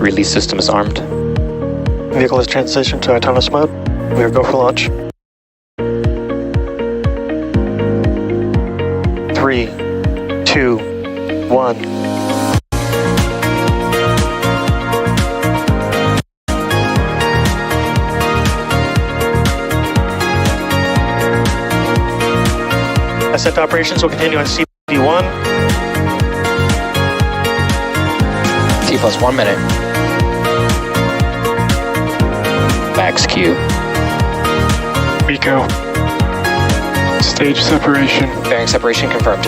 Release system is armed. Vehicle has transitioned to autonomous mode. We are go for launch. 3, 2, 1. Ascent operations will continue on CD1. T plus 1 minute. Max Q. Rico. Stage separation. Bearing separation confirmed.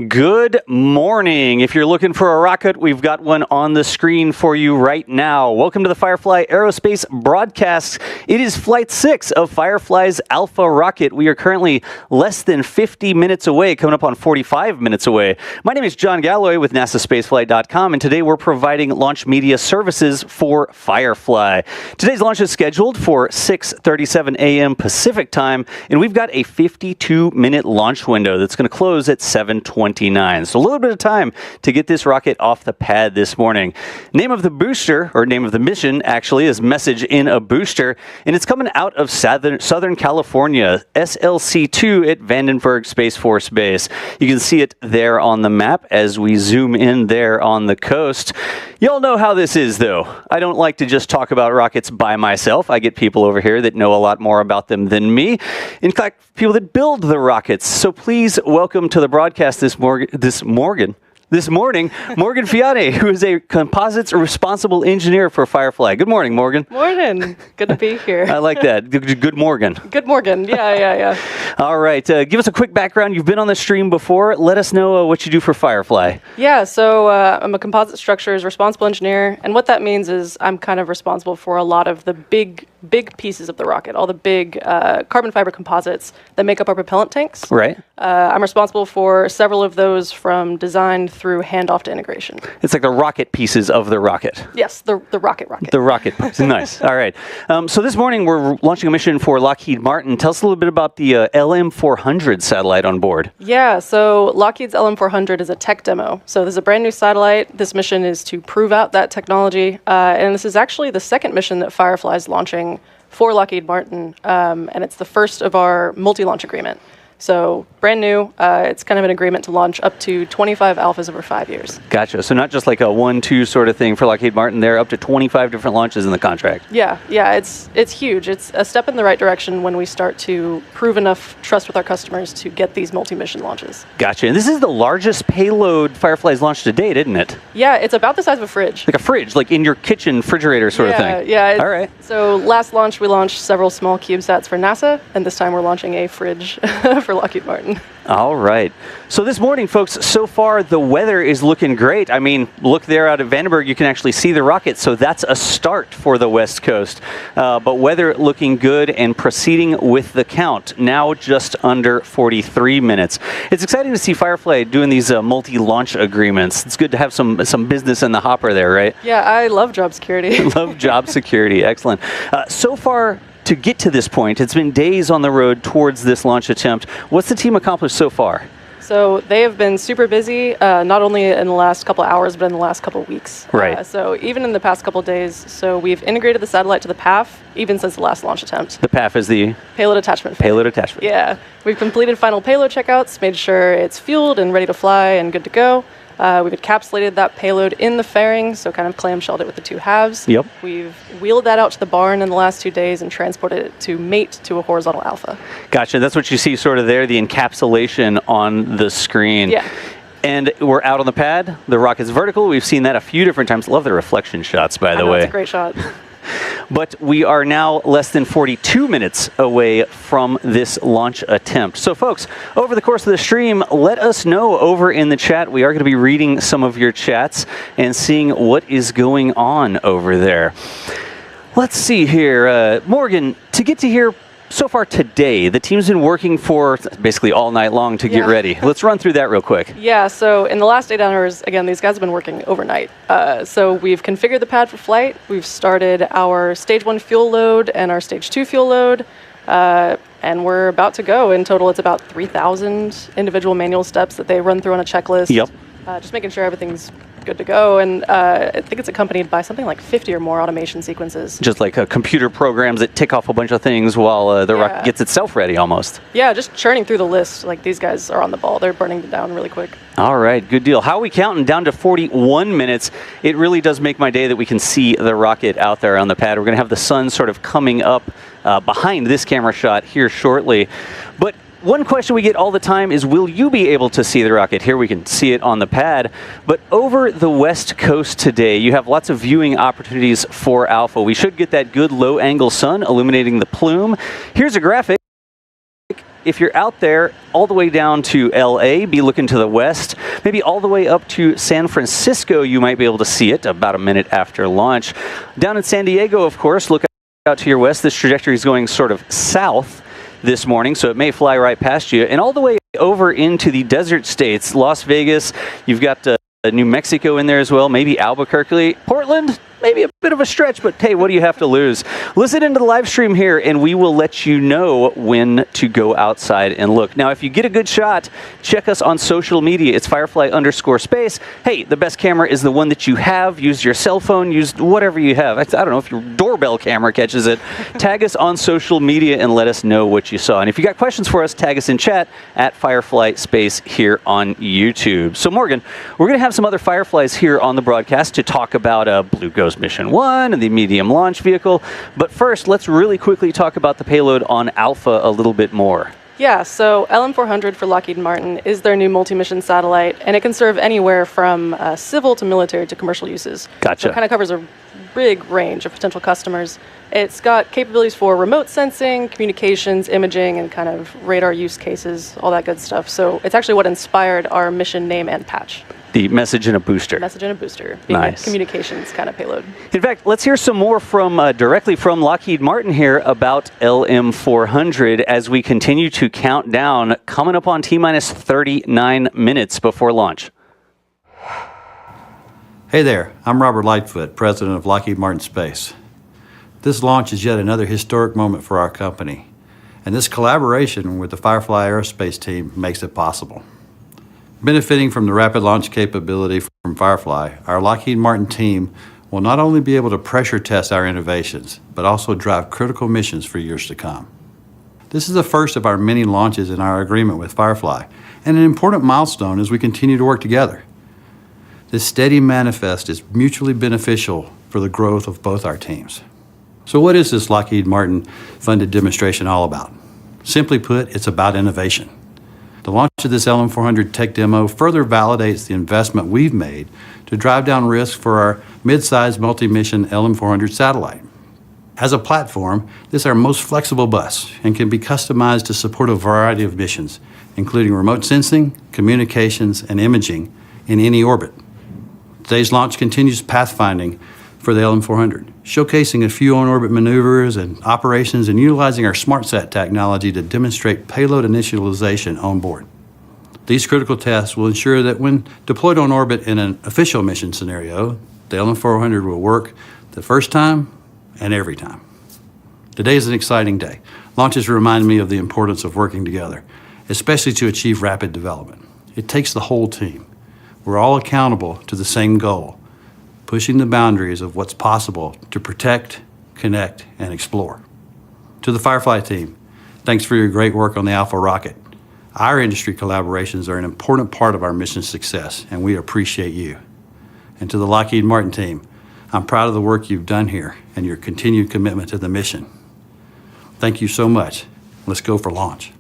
Good morning. If you're looking for a rocket, we've got one on the screen for you right now. Welcome to the Firefly Aerospace broadcast. It is Flight 6 of Firefly's Alpha rocket. We are currently less than 50 minutes away, coming up on 45 minutes away. My name is John Galloway with NASAspaceflight.com, and today we're providing launch media services for Firefly. Today's launch is scheduled for 6:37 a.m. Pacific time, and we've got a 52-minute launch window that's going to close at 7:29. So a little bit of time to get this rocket off the pad this morning. Name of the booster, or name of the mission, actually, is Message in a Booster, and it's coming out of Southern California, SLC-2 at Vandenberg Space Force Base. You can see it there on the map as we zoom in there on the coast. Y'all know how this is, though. I don't like to just talk about rockets by myself. I get people over here that know a lot more about them than me. In fact, people that build the rockets. So please welcome to the broadcast this morning, Morgan Fiade, who is a composites responsible engineer for Firefly. Good morning, Morgan. Morning. Good to be here. I like that. Good Morgan. Good Morgan. Yeah. All right. Give us a quick background. You've been on the stream before. Let us know what you do for Firefly. Yeah, so I'm a composite structures responsible engineer, and what that means is I'm kind of responsible for a lot of the big pieces of the rocket, all the big carbon fiber composites that make up our propellant tanks. Right. I'm responsible for several of those from design through handoff to integration. It's like the rocket pieces of the rocket. Yes, the rocket. The rocket piece. Nice. All right. So this morning we're launching a mission for Lockheed Martin. Tell us a little bit about the LM400 satellite on board. Yeah, so Lockheed's LM400 is a tech demo. So this is a brand new satellite. This mission is to prove out that technology. And this is actually the second mission that Firefly is launching for Lockheed Martin. And it's the first of our multi-launch agreement. So brand new, it's kind of an agreement to launch up to 25 alphas over 5 years. Gotcha. So not just like a 1-2 sort of thing for Lockheed Martin. They're up to 25 different launches in the contract. Yeah, it's huge. It's a step in the right direction when we start to prove enough trust with our customers to get these multi-mission launches. Gotcha. And this is the largest payload Firefly's launched to date, isn't it? Yeah, it's about the size of a fridge. Like a fridge, like in your kitchen refrigerator sort of thing. Yeah. All right. So last launch, we launched several small CubeSats for NASA, and this time we're launching a fridge for Lockheed Martin. All right. So this morning, folks, so far the weather is looking great. I mean, look there out at Vandenberg, you can actually see the rocket, so that's a start for the West Coast. But weather looking good and proceeding with the count, now just under 43 minutes. It's exciting to see Firefly doing these multi-launch agreements. It's good to have some business in the hopper there, right? Yeah, I love job security. Love job security. Excellent. So far, to get to this point, it's been days on the road towards this launch attempt. What's the team accomplished so far? So they have been super busy, not only in the last couple hours, but in the last couple weeks. Right. So even in the past couple days, so we've integrated the satellite to the PAF, even since the last launch attempt. The PAF is the? Payload attachment. Payload attachment. Yeah. We've completed final payload checkouts, made sure it's fueled and ready to fly and good to go. We've encapsulated that payload in the fairing, so kind of clamshelled it with the two halves. Yep. We've wheeled that out to the barn in the last 2 days and transported it to mate to a horizontal alpha. Gotcha. That's what you see sort of there, the encapsulation on the screen. Yeah. And we're out on the pad. The rocket's vertical. We've seen that a few different times. Love the reflection shots, by the way. It's a great shot. But we are now less than 42 minutes away from this launch attempt. So folks, over the course of the stream, let us know over in the chat. We are going to be reading some of your chats and seeing what is going on over there. Let's see here. Morgan, to get to here, so far today, the team's been working for basically all night long to get ready. Let's run through that real quick. Yeah, so in the last 8 hours, again, these guys have been working overnight. So we've configured the pad for flight. We've started our stage 1 fuel load and our stage 2 fuel load. And we're about to go. In total, it's about 3,000 individual manual steps that they run through on a checklist. Yep. Just making sure everything's good to go. And I think it's accompanied by something like 50 or more automation sequences. Just like computer programs that tick off a bunch of things while the rocket gets itself ready almost. Yeah, just churning through the list. Like, these guys are on the ball. They're burning it down really quick. All right, good deal. How are we counting? Down to 41 minutes. It really does make my day that we can see the rocket out there on the pad. We're going to have the sun sort of coming up behind this camera shot here shortly. But one question we get all the time is, will you be able to see the rocket? Here we can see it on the pad, but over the West Coast today, you have lots of viewing opportunities for Alpha. We should get that good low-angle sun illuminating the plume. Here's a graphic. If you're out there all the way down to LA, be looking to the west, maybe all the way up to San Francisco, you might be able to see it about a minute after launch. Down in San Diego, of course, look out to your west. This trajectory is going sort of south this morning, so it may fly right past you. And all the way over into the desert states, Las Vegas, you've got New Mexico in there as well, maybe Albuquerque, Portland, maybe a bit of a stretch, but hey, what do you have to lose? Listen into the live stream here, and we will let you know when to go outside and look. Now, if you get a good shot, check us on social media. It's Firefly_Space. Hey, the best camera is the one that you have. Use your cell phone. Use whatever you have. I don't know if your doorbell camera catches it. Tag us on social media and let us know what you saw. And if you got questions for us, tag us in chat at Firefly Space here on YouTube. So, Morgan, we're going to have some other Fireflies here on the broadcast to talk about Blue Ghost Mission 1 and the medium launch vehicle. But first, let's really quickly talk about the payload on Alpha a little bit more. Yeah, so LM400 for Lockheed Martin is their new multi-mission satellite, and it can serve anywhere from civil to military to commercial uses. Gotcha. So it kind of covers a big range of potential customers. It's got capabilities for remote sensing, communications, imaging, and kind of radar use cases, all that good stuff. So it's actually what inspired our mission name and patch. The message in a booster. Message in a booster, being nice. a communications kind of payload. In fact, let's hear some more from directly from Lockheed Martin here about LM400 as we continue to count down, coming up on T-minus 39 minutes before launch. Hey there, I'm Robert Lightfoot, president of Lockheed Martin Space. This launch is yet another historic moment for our company, and this collaboration with the Firefly Aerospace team makes it possible. Benefiting from the rapid launch capability from Firefly, our Lockheed Martin team will not only be able to pressure test our innovations, but also drive critical missions for years to come. This is the first of our many launches in our agreement with Firefly, and an important milestone as we continue to work together. This steady manifest is mutually beneficial for the growth of both our teams. So what is this Lockheed Martin funded demonstration all about? Simply put, it's about innovation. The launch of this LM400 tech demo further validates the investment we've made to drive down risk for our mid-sized multi-mission LM400 satellite. As a platform, this is our most flexible bus and can be customized to support a variety of missions, including remote sensing, communications, and imaging in any orbit. Today's launch continues pathfinding for the LM400, showcasing a few on-orbit maneuvers and operations and utilizing our SmartSat technology to demonstrate payload initialization on board. These critical tests will ensure that when deployed on orbit in an official mission scenario, the LM400 will work the first time and every time. Today is an exciting day. Launches remind me of the importance of working together, especially to achieve rapid development. It takes the whole team. We're all accountable to the same goal, pushing the boundaries of what's possible to protect, connect, and explore. To the Firefly team, thanks for your great work on the Alpha rocket. Our industry collaborations are an important part of our mission success, and we appreciate you. And to the Lockheed Martin team, I'm proud of the work you've done here and your continued commitment to the mission. Thank you so much. Let's go for launch.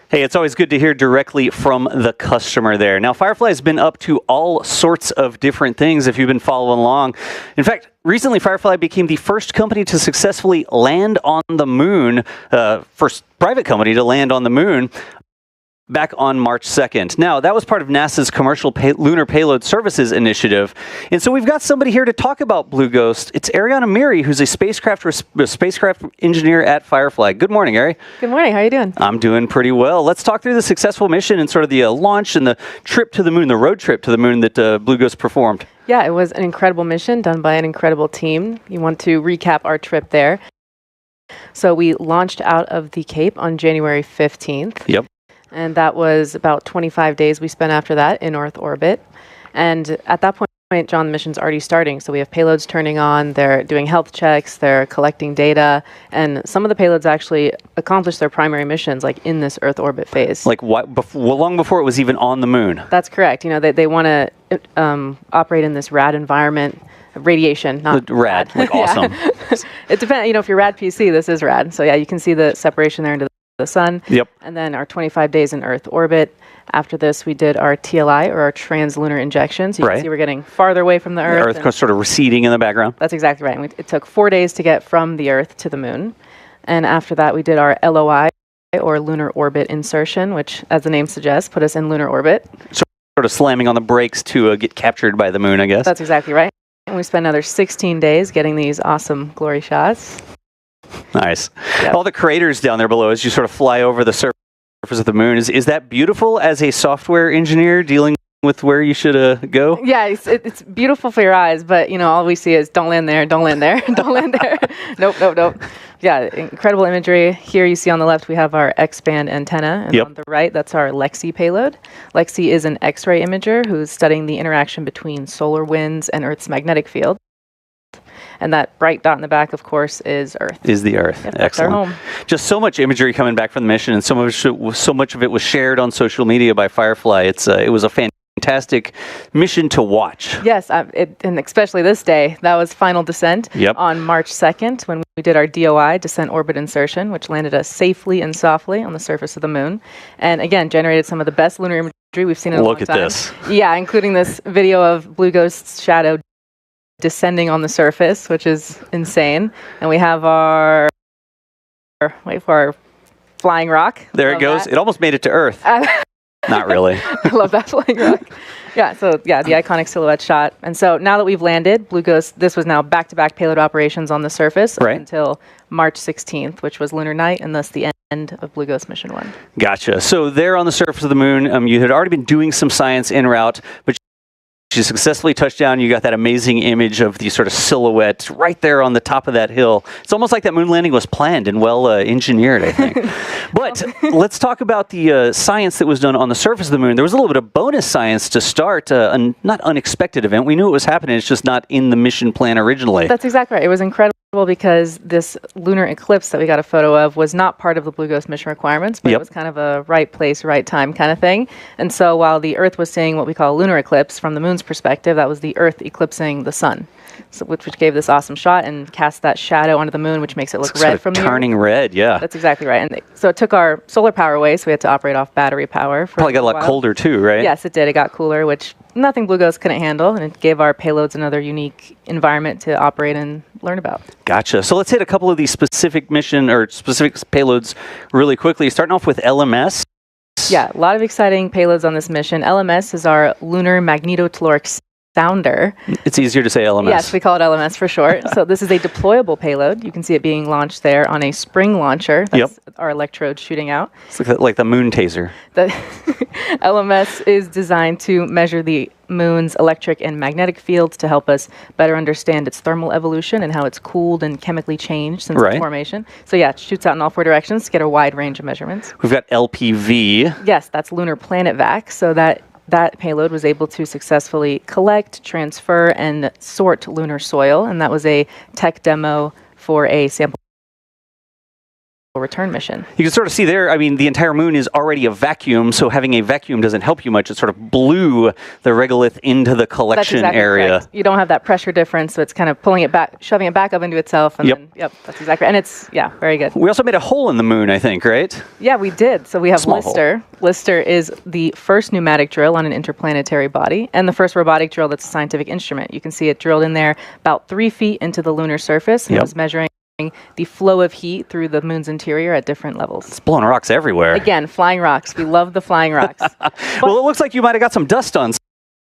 Hey, it's always good to hear directly from the customer there. Now, Firefly has been up to all sorts of different things if you've been following along. In fact, recently Firefly became the first company to successfully land on the moon, first private company to land on the moon. back on March 2nd. Now, that was part of NASA's Commercial Lunar Payload Services Initiative. And so we've got somebody here to talk about Blue Ghost. It's Ariana Miri, who's a spacecraft engineer at Firefly. Good morning, Ari. Good morning. How are you doing? I'm doing pretty well. Let's talk through the successful mission and sort of the launch and the trip to the moon, the road trip to the moon that Blue Ghost performed. Yeah, it was an incredible mission done by an incredible team. You want to recap our trip there. So we launched out of the Cape on January 15th. Yep. And that was about 25 days we spent after that in Earth orbit. And at that point, John, the mission's already starting. So we have payloads turning on, they're doing health checks, they're collecting data, and some of the payloads actually accomplished their primary missions like in this Earth orbit phase. Like long before it was even on the moon. That's correct. You know, they want to operate in this rad environment. Radiation, not rad. Like awesome. It depends. You know, if you're rad PC, this is rad. So yeah, you can see the separation there into the sun. Yep. And then our 25 days in Earth orbit. After this, we did our TLI, or our translunar injection. So you can see we're getting farther away from the Earth. The Earth sort of receding in the background. That's exactly right. And it took 4 days to get from the Earth to the moon. And after that, we did our LOI, or lunar orbit insertion, which, as the name suggests, put us in lunar orbit. Sort of slamming on the brakes to get captured by the moon, I guess. That's exactly right. And we spent another 16 days getting these awesome glory shots. Nice. Yep. All the craters down there below as you sort of fly over the surface of the moon. Is that beautiful as a software engineer dealing with where you should go? Yeah, it's beautiful for your eyes, but you know, all we see is don't land there, don't land there, don't land there. Nope. Yeah, incredible imagery. Here you see on the left we have our X-band antenna, and on the right that's our Lexi payload. Lexi is an X-ray imager who's studying the interaction between solar winds and Earth's magnetic field. And that bright dot in the back, of course, is Earth. Is the Earth. Yep, excellent. our home. Just so much imagery coming back from the mission, and so much of it was shared on social media by Firefly. It was a fantastic mission to watch. Yes, and especially this day, that was final descent on March 2nd when we did our DOI, descent orbit insertion, which landed us safely and softly on the surface of the moon. And again, generated some of the best lunar imagery we've seen in a long time. Look at this. Yeah, including this video of Blue Ghost's shadow descending on the surface, which is insane. And we have our flying rock. There it goes. It almost made it to Earth. Not really. I love that flying rock. Yeah, so the iconic silhouette shot. And so now that we've landed, Blue Ghost, this was now back-to-back payload operations on the surface until March 16th, which was lunar night, and thus the end of Blue Ghost Mission 1. Gotcha. So there on the surface of the moon, you had already been doing some science en route, but you successfully touched down. You got that amazing image of the sort of silhouette right there on the top of that hill. It's almost like that moon landing was planned and well engineered, I think. But let's talk about the science that was done on the surface of the moon. There was a little bit of bonus science to start, a not unexpected event. We knew it was happening. It's just not in the mission plan originally. That's exactly right. It was incredible because this lunar eclipse that we got a photo of was not part of the Blue Ghost mission requirements, but it was kind of a right place, right time kind of thing. And so while the Earth was seeing what we call a lunar eclipse from the moon's perspective, that was the Earth eclipsing the sun, so, which gave this awesome shot and cast that shadow onto the moon, which makes it look red from the Earth. Turning red, yeah. That's exactly right. And so it took our solar power away, so we had to operate off battery power. Probably got a lot colder too, right? Yes, it did. It got cooler, which nothing Blue Ghost couldn't handle, and it gave our payloads another unique environment to operate and learn about. Gotcha. So let's hit a couple of these specific mission or specific payloads really quickly. Starting off with LMS. Yeah, a lot of exciting payloads on this mission. LMS is our Lunar Magnetotelluric Sounder. It's easier to say LMS. Yes, we call it LMS for short. So this is a deployable payload. You can see it being launched there on a spring launcher. That's our electrodes shooting out. It's like the moon taser. The LMS is designed to measure the moon's electric and magnetic fields to help us better understand its thermal evolution and how it's cooled and chemically changed since its formation. So yeah, it shoots out in all 4 directions to get a wide range of measurements. We've got LPV. Yes, that's Lunar Planet Vac. So that payload was able to successfully collect, transfer, and sort lunar soil, and that was a tech demo for a sample return mission. You can sort of see there, I mean, the entire moon is already a vacuum, so having a vacuum doesn't help you much. It sort of blew the regolith into the collection area. Correct. You don't have that pressure difference, so it's kind of pulling it back, shoving it back up into itself. And then, that's exactly right. And it's, very good. We also made a hole in the moon, I think, right? Yeah, we did. So we have Small Lister. Hole. Lister is the first pneumatic drill on an interplanetary body and the first robotic drill that's a scientific instrument. You can see it drilled in there about 3 feet into the lunar surface. And it was measuring the flow of heat through the moon's interior at different levels. It's blowing rocks everywhere. Again, flying rocks. We love the flying rocks. Well, it looks like you might have got some dust on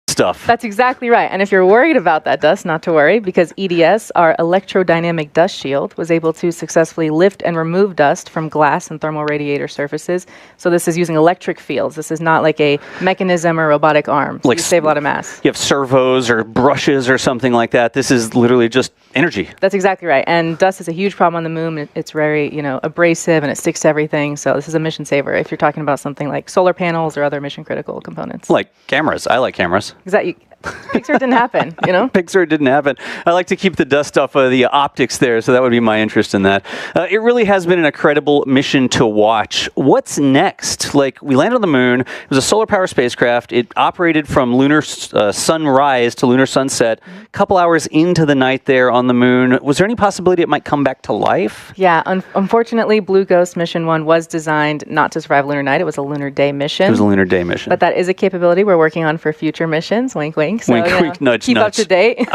stuff. That's exactly right. And if you're worried about that dust, not to worry, because EDS, our electrodynamic dust shield, was able to successfully lift and remove dust from glass and thermal radiator surfaces. So this is using electric fields. This is not like a mechanism or robotic arm. So Like you save a lot of mass. You have servos or brushes or something like that. This is literally just energy. That's exactly right. And dust is a huge problem on the moon. It's very, abrasive and it sticks to everything. So this is a mission saver if you're talking about something like solar panels or other mission critical components. Like cameras. I like cameras. Exactly. Pixar didn't happen, Pixar didn't happen. I like to keep the dust off of the optics there, so that would be my interest in that. It really has been an incredible mission to watch. What's next? Like, we landed on the moon. It was a solar power spacecraft. It operated from lunar sunrise to lunar sunset, a couple hours into the night there on the moon. Was there any possibility it might come back to life? Yeah, unfortunately, Blue Ghost Mission 1 was designed not to survive lunar night. It was a lunar day mission. It was a lunar day mission. But that is a capability we're working on for future missions. Wink, wink. So, wink, wink, nudge, keep nudge. up to date.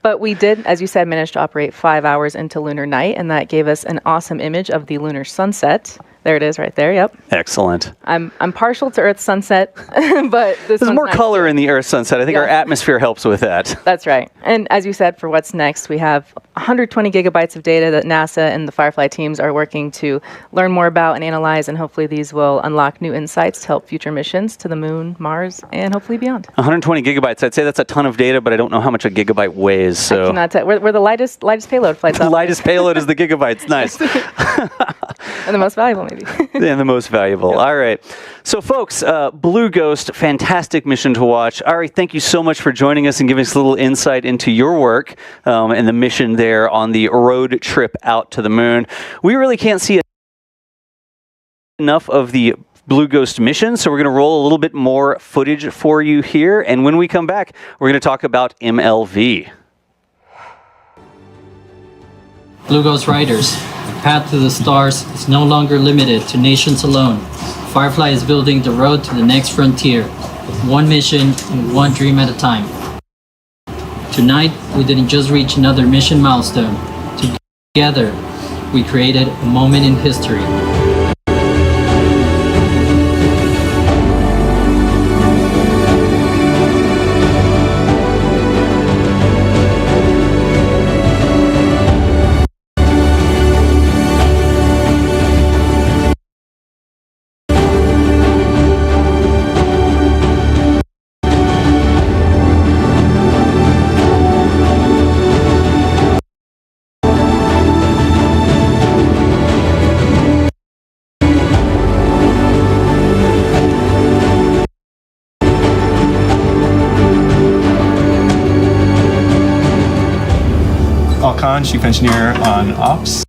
But we did, as you said, manage to operate 5 hours into lunar night, and that gave us an awesome image of the lunar sunset. There it is right there, yep. Excellent. I'm partial to Earth's sunset, but There's more nice color too. in the Earth's sunset. I think our atmosphere helps with that. That's right. And as you said, for what's next, we have 120 gigabytes of data that NASA and the Firefly teams are working to learn more about and analyze, and hopefully these will unlock new insights to help future missions to the moon, Mars, and hopefully beyond. 120 gigabytes. I'd say that's a ton of data, but I don't know how much a gigabyte weighs. So I cannot tell. We're the lightest payload flights. the lightest payload is the gigabytes. Nice. And the most valuable, maybe. And the most valuable. Yep. All right. So, folks, Blue Ghost, fantastic mission to watch. Ari, thank you so much for joining us and giving us a little insight into your work and the mission there on the road trip out to the moon. We really can't see enough of the Blue Ghost mission, so we're going to roll a little bit more footage for you here. And when we come back, we're going to talk about MLV. Blue Ghost Riders, the path to the stars is no longer limited to nations alone. Firefly is building the road to the next frontier, one mission and one dream at a time. Tonight, we didn't just reach another mission milestone. Together, we created a moment in history. Khan, Chief Engineer on Ops.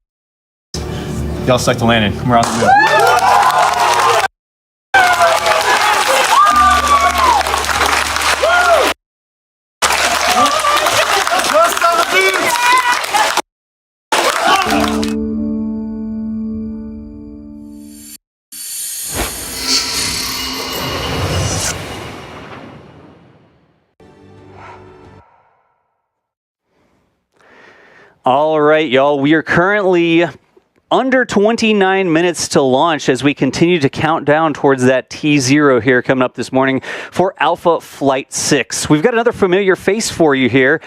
Y'all select the landing. We're on the moon. All right, y'all. We are currently under 29 minutes to launch as we continue to count down towards that T0 here coming up this morning for Alpha Flight 6. We've got another familiar face for you here.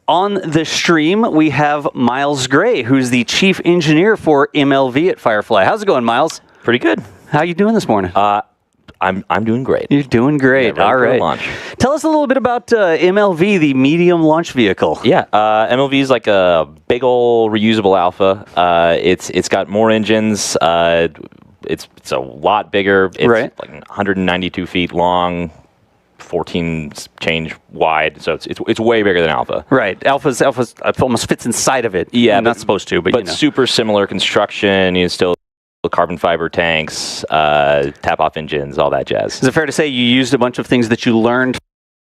On the stream, we have Miles Gray, who's the chief engineer for MLV at Firefly. How's it going, Miles? Pretty good. How you doing this morning? I'm doing great. You're doing great. Yeah, all right. Launch. Tell us a little bit about MLV, the medium launch vehicle. Yeah, MLV is like a big old reusable Alpha. It's got more engines. It's a lot bigger. It's like 192 feet long, 14 change wide. So it's way bigger than Alpha. Right. Alpha's almost fits inside of it. Yeah, not supposed to, but you know. Super similar construction. You still carbon fiber tanks, tap-off engines, all that jazz. Is it fair to say you used a bunch of things that you learned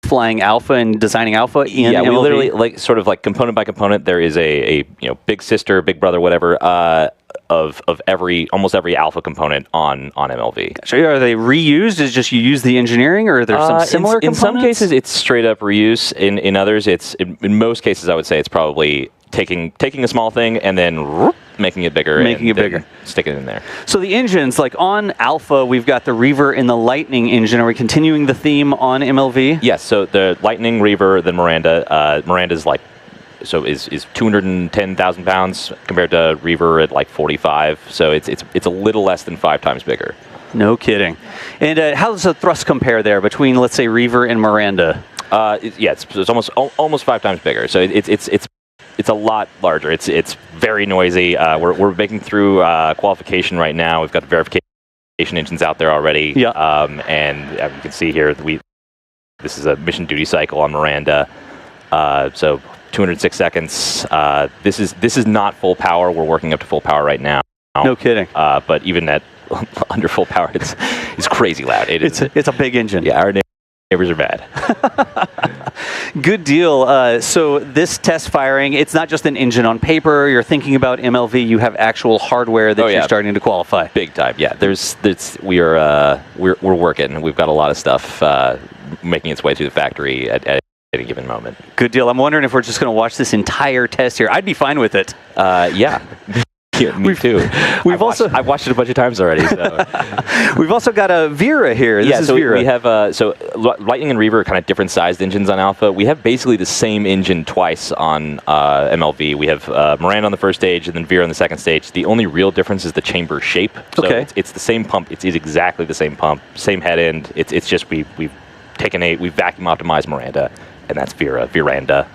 flying Alpha and designing Alpha in MLV? we literally, sort of like component by component, there is a big sister, big brother, whatever, of almost every Alpha component on MLV. So are they reused? Is just you use the engineering, or are there some similar components? In some cases, it's straight up reuse. In others, in most cases, I would say it's probably taking a small thing and then making it bigger. Making it bigger. Stick it in there. So the engines, like on Alpha, we've got the Reaver and the Lightning engine. Are we continuing the theme on MLV? Yes, so the Lightning, Reaver, then Miranda. Miranda's like, so is 210,000 pounds compared to Reaver at like 45. So it's a little less than 5 times bigger. No kidding. And how does the thrust compare there between, let's say, Reaver and Miranda? It's almost 5 times bigger. So it's a lot larger. It's very noisy. We're making through qualification right now. We've got the verification engines out there already. Yeah. And you can see here this is a mission duty cycle on Miranda. So 206 seconds. This is not full power. We're working up to full power right now. No kidding. But even at under full power, it's crazy loud. It's a big engine. Yeah, our neighbors are bad. Good deal. So this test firing, it's not just an engine on paper. You're thinking about MLV. You have actual hardware that you're starting to qualify. Big time. Yeah. We're working. We've got a lot of stuff making its way through the factory at any given moment. Good deal. I'm wondering if we're just going to watch this entire test here. I'd be fine with it. Yeah. Yeah, me too. I've watched it a bunch of times already. So. We've also got a Vera here. This is Vera. We have Lightning and Reaver are kind of different sized engines on Alpha. We have basically the same engine twice on MLV. We have Miranda on the first stage and then Vera on the second stage. The only real difference is the chamber shape. So it's the same pump. It's exactly the same pump, same head end. It's just we've vacuum optimized Miranda. And that's Veranda.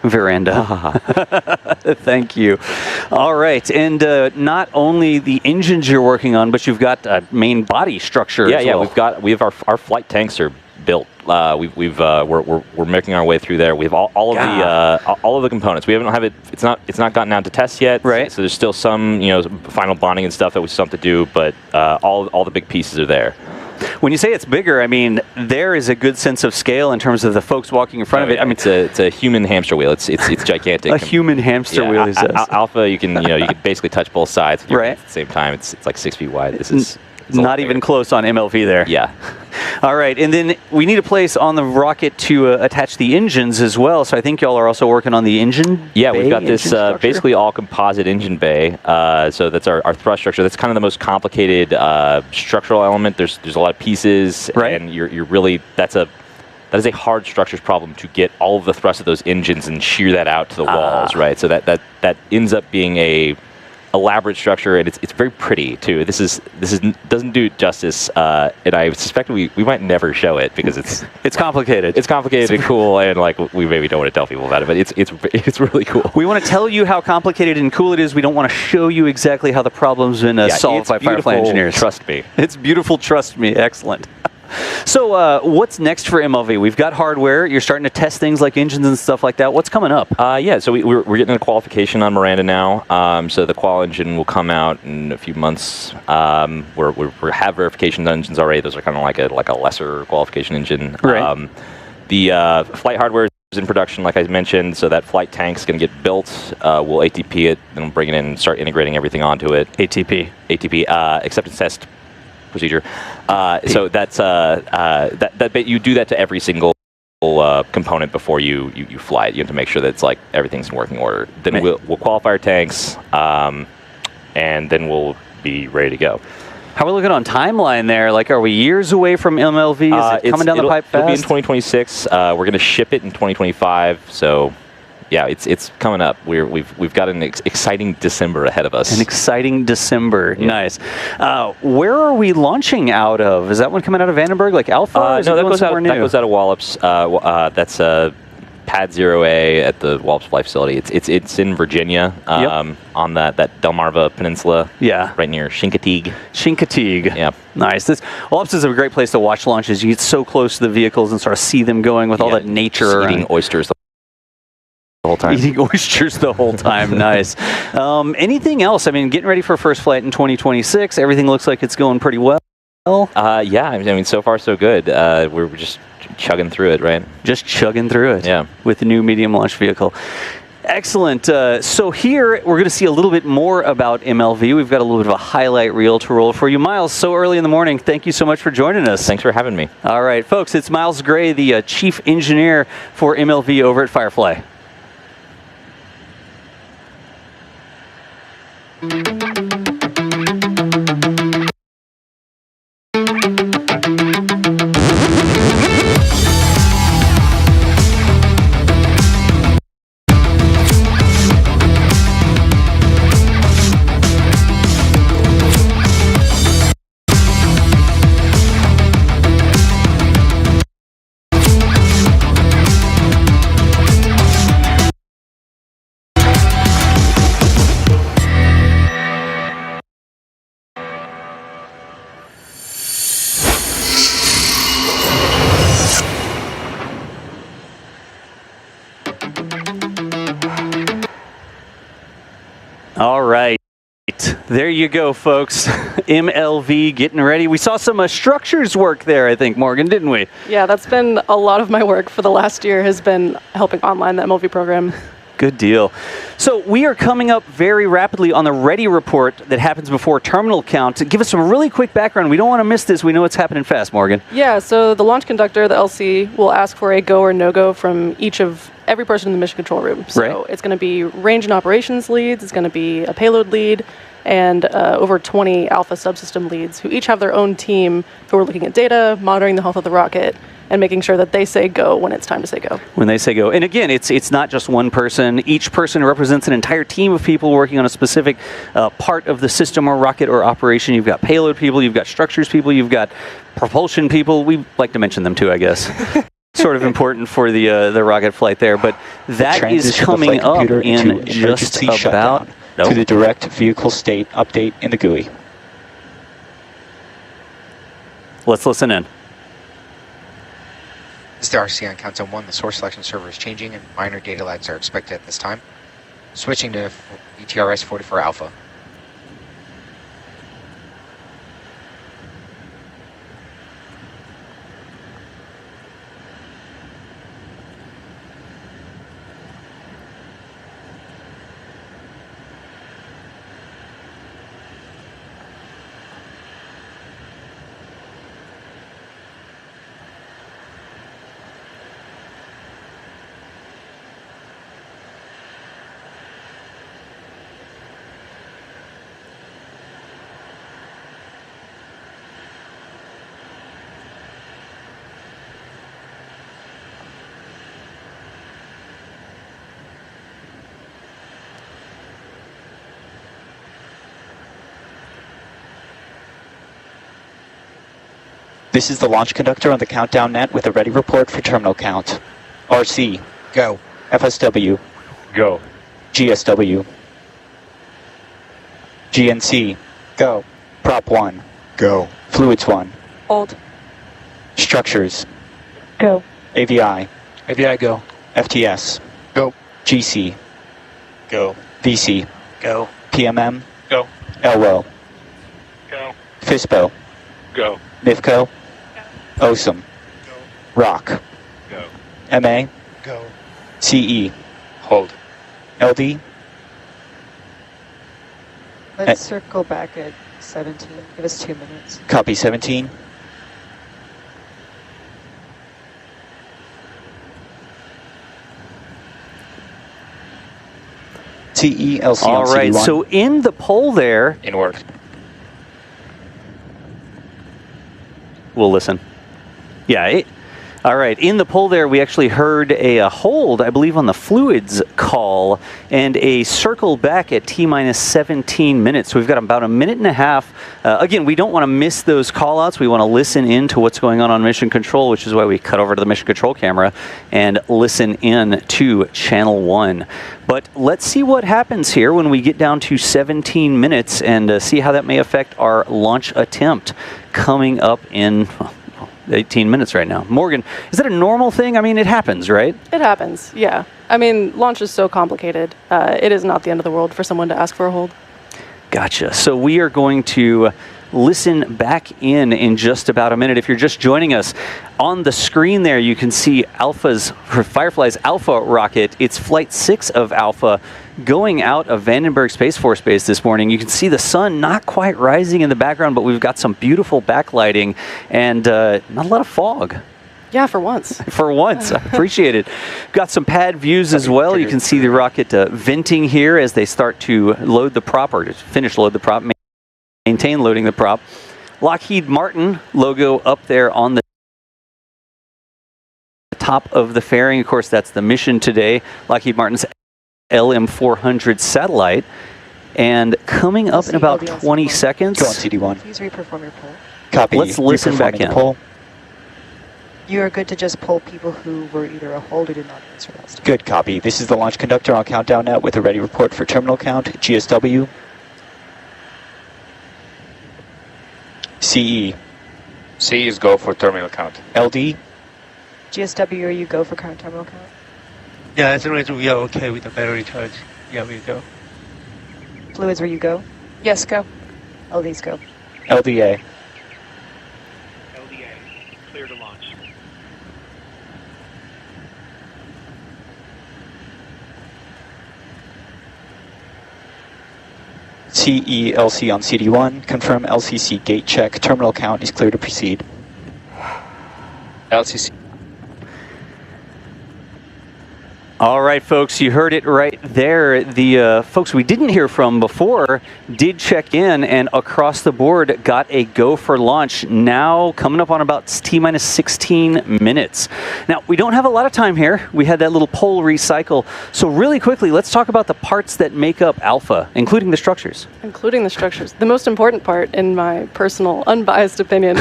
Thank you. All right, and not only the engines you're working on, but you've got a main body structure. Yeah, as yeah. well. We have our flight tanks are built. We're making our way through there. We have all of the components. We haven't have it. It's not gotten out to test yet. Right. So there's still some final bonding and stuff that we still have to do, but all the big pieces are there. When you say it's bigger, I mean, there is a good sense of scale in terms of the folks walking in front of it. I mean, it's a human hamster wheel. It's gigantic. A human hamster wheel, he says. Alpha, you can basically touch both sides right at the same time. It's like 6 feet wide. This is not even close on MLV there. Yeah. All right, and then we need a place on the rocket to attach the engines as well. So I think y'all are also working on the engine. Yeah, we've got this basically all composite engine bay. So that's our thrust structure. That's kind of the most complicated structural element. There's a lot of pieces, right. And you're really that is a hard structures problem to get all of the thrust of those engines and shear that out to the walls, right? So that ends up being a elaborate structure, and it's very pretty too. This doesn't do it justice, and I suspect we might never show it because it's complicated. It's complicated and cool, and like we maybe don't want to tell people about it, but it's really cool. We want to tell you how complicated and cool it is. We don't want to show you exactly how the problem's been solved by Firefly engineers. Trust me. It's beautiful. Trust me. Excellent. So what's next for MLV? We've got hardware. You're starting to test things like engines and stuff like that. What's coming up? Yeah, so we're getting a qualification on Miranda now. So the qual engine will come out in a few months. We have verification engines already. Those are kind of like a lesser qualification engine. Right. The flight hardware is in production, like I mentioned. So that flight tank's going to get built. We'll ATP it, then we'll bring it in and start integrating everything onto it. ATP, acceptance test procedure. So that's that you do that to every single component before you fly it. You have to make sure that it's like everything's in working order. Then we'll qualify our tanks, and then we'll be ready to go. How are we looking on timeline there? Like, are we years away from MLV? Is it coming down the pipe fast? It'll be in 2026. We're going to ship it in 2025. So. Yeah, it's coming up. We've got an exciting December ahead of us. An exciting December, yeah. Nice. Where are we launching out of? Is that one coming out of Vandenberg, like Alpha? No, that goes out of Wallops. That's Pad 0A at the Wallops Flight Facility. It's in Virginia, on that Delmarva Peninsula. Yeah, right near Chincoteague. Chincoteague. Yeah, nice. Wallops is a great place to watch launches. You get so close to the vehicles and sort of see them going with all that nature. Eating oysters. The whole time. Eating oysters the whole time. Nice. Anything else? I mean, getting ready for first flight in 2026. Everything looks like it's going pretty well. Yeah, I mean, so far so good. We're just chugging through it, right? Just chugging through it. Yeah. With the new medium launch vehicle. Excellent. So here we're going to see a little bit more about MLV. We've got a little bit of a highlight reel to roll for you. Miles, so early in the morning, thank you so much for joining us. Thanks for having me. All right, folks, it's Miles Gray, the chief engineer for MLV over at Firefly. There you go, folks. MLV getting ready. We saw some structures work there, I think, Morgan, didn't we? Yeah, that's been a lot of my work for the last year, has been helping online the MLV program. Good deal. So we are coming up very rapidly on the ready report that happens before terminal count. Give us some really quick background. We don't want to miss this. We know it's happening fast, Morgan. Yeah, so the launch conductor, the LC, will ask for a go or no-go from every person in the mission control room. So It's going to be range and operations leads, it's going to be a payload lead, and over 20 Alpha subsystem leads who each have their own team who are looking at data, monitoring the health of the rocket, and making sure that they say go when it's time to say go. When they say go. And again, it's not just one person. Each person represents an entire team of people working on a specific part of the system or rocket or operation. You've got payload people, you've got structures people, you've got propulsion people. We like to mention them too, I guess. Sort of important for the rocket flight there. But that is coming up in just about... To the direct vehicle state update in the GUI. Let's listen in. This is the RC on countdown 1. The source selection server is changing and minor data lags are expected at this time. Switching to ETRS 44 Alpha. This is the launch conductor on the countdown net with a ready report for terminal count. RC. Go. FSW. Go. GSW. GNC. Go. Prop 1. Go. Fluids 1. Hold. Structures. Go. AVI. AVI go. FTS. Go. GC. Go. VC. Go. PMM. Go. LRO. Go. FISPO. Go. NIFCO. OSM. Go. ROC. Go. MA. Go. CE. Hold. LD. Let's circle back at 17. Give us 2 minutes. Copy 17. CE, LC All on right, CD1. so in the poll there, In work. we'll listen. Yeah, all right. In the poll there, we actually heard a hold, I believe, on the fluids call and a circle back at T-minus 17 minutes. So we've got about a minute and a half. Again, we don't want to miss those call-outs. We want to listen in to what's going on mission control, which is why we cut over to the mission control camera and listen in to channel 1. But let's see what happens here when we get down to 17 minutes and see how that may affect our launch attempt coming up in... 18 minutes right now. Morgan, is that a normal thing? I mean, it happens, right? It happens, yeah. I mean, launch is so complicated. It is not the end of the world for someone to ask for a hold. Gotcha. So we are going to listen back in just about a minute. If you're just joining us, on the screen there you can see Firefly's Alpha rocket. It's Flight 6 of Alpha going out of Vandenberg Space Force Base this morning. You can see the sun not quite rising in the background, but we've got some beautiful backlighting and not a lot of fog. Yeah, for once. For once. I appreciate it. Got some pad views as well. You can see the rocket venting here as they start to load the prop, or finish load the prop, maintain loading the prop. Lockheed Martin logo up there on the top of the fairing. Of course, that's the mission today. Lockheed Martin's LM400 satellite. And coming up in about 20 seconds. Go on CD1. Please reperform your poll. Copy. Let's listen back in. Poll. You are good to just poll people who were either a hold or did not answer last time. Good copy. This is the launch conductor on countdown net with a ready report for terminal count. GSW. CE. C is go for terminal count. LD. GSW, are you go for current terminal count? Yeah, as long as we are okay with the battery charge, yeah, we go. Fluids, are you go? Yes, go. LDs go. LDA. LDA, clear to launch. CELC on CD1. Confirm LCC gate check. Terminal count is clear to proceed. LCC. All right, folks, you heard it right there. The folks we didn't hear from before did check in and across the board got a go for launch. Now coming up on about T-minus 16 minutes. Now, we don't have a lot of time here. We had that little poll recycle. So really quickly, let's talk about the parts that make up Alpha, including the structures. Including the structures. The most important part, in my personal, unbiased opinion.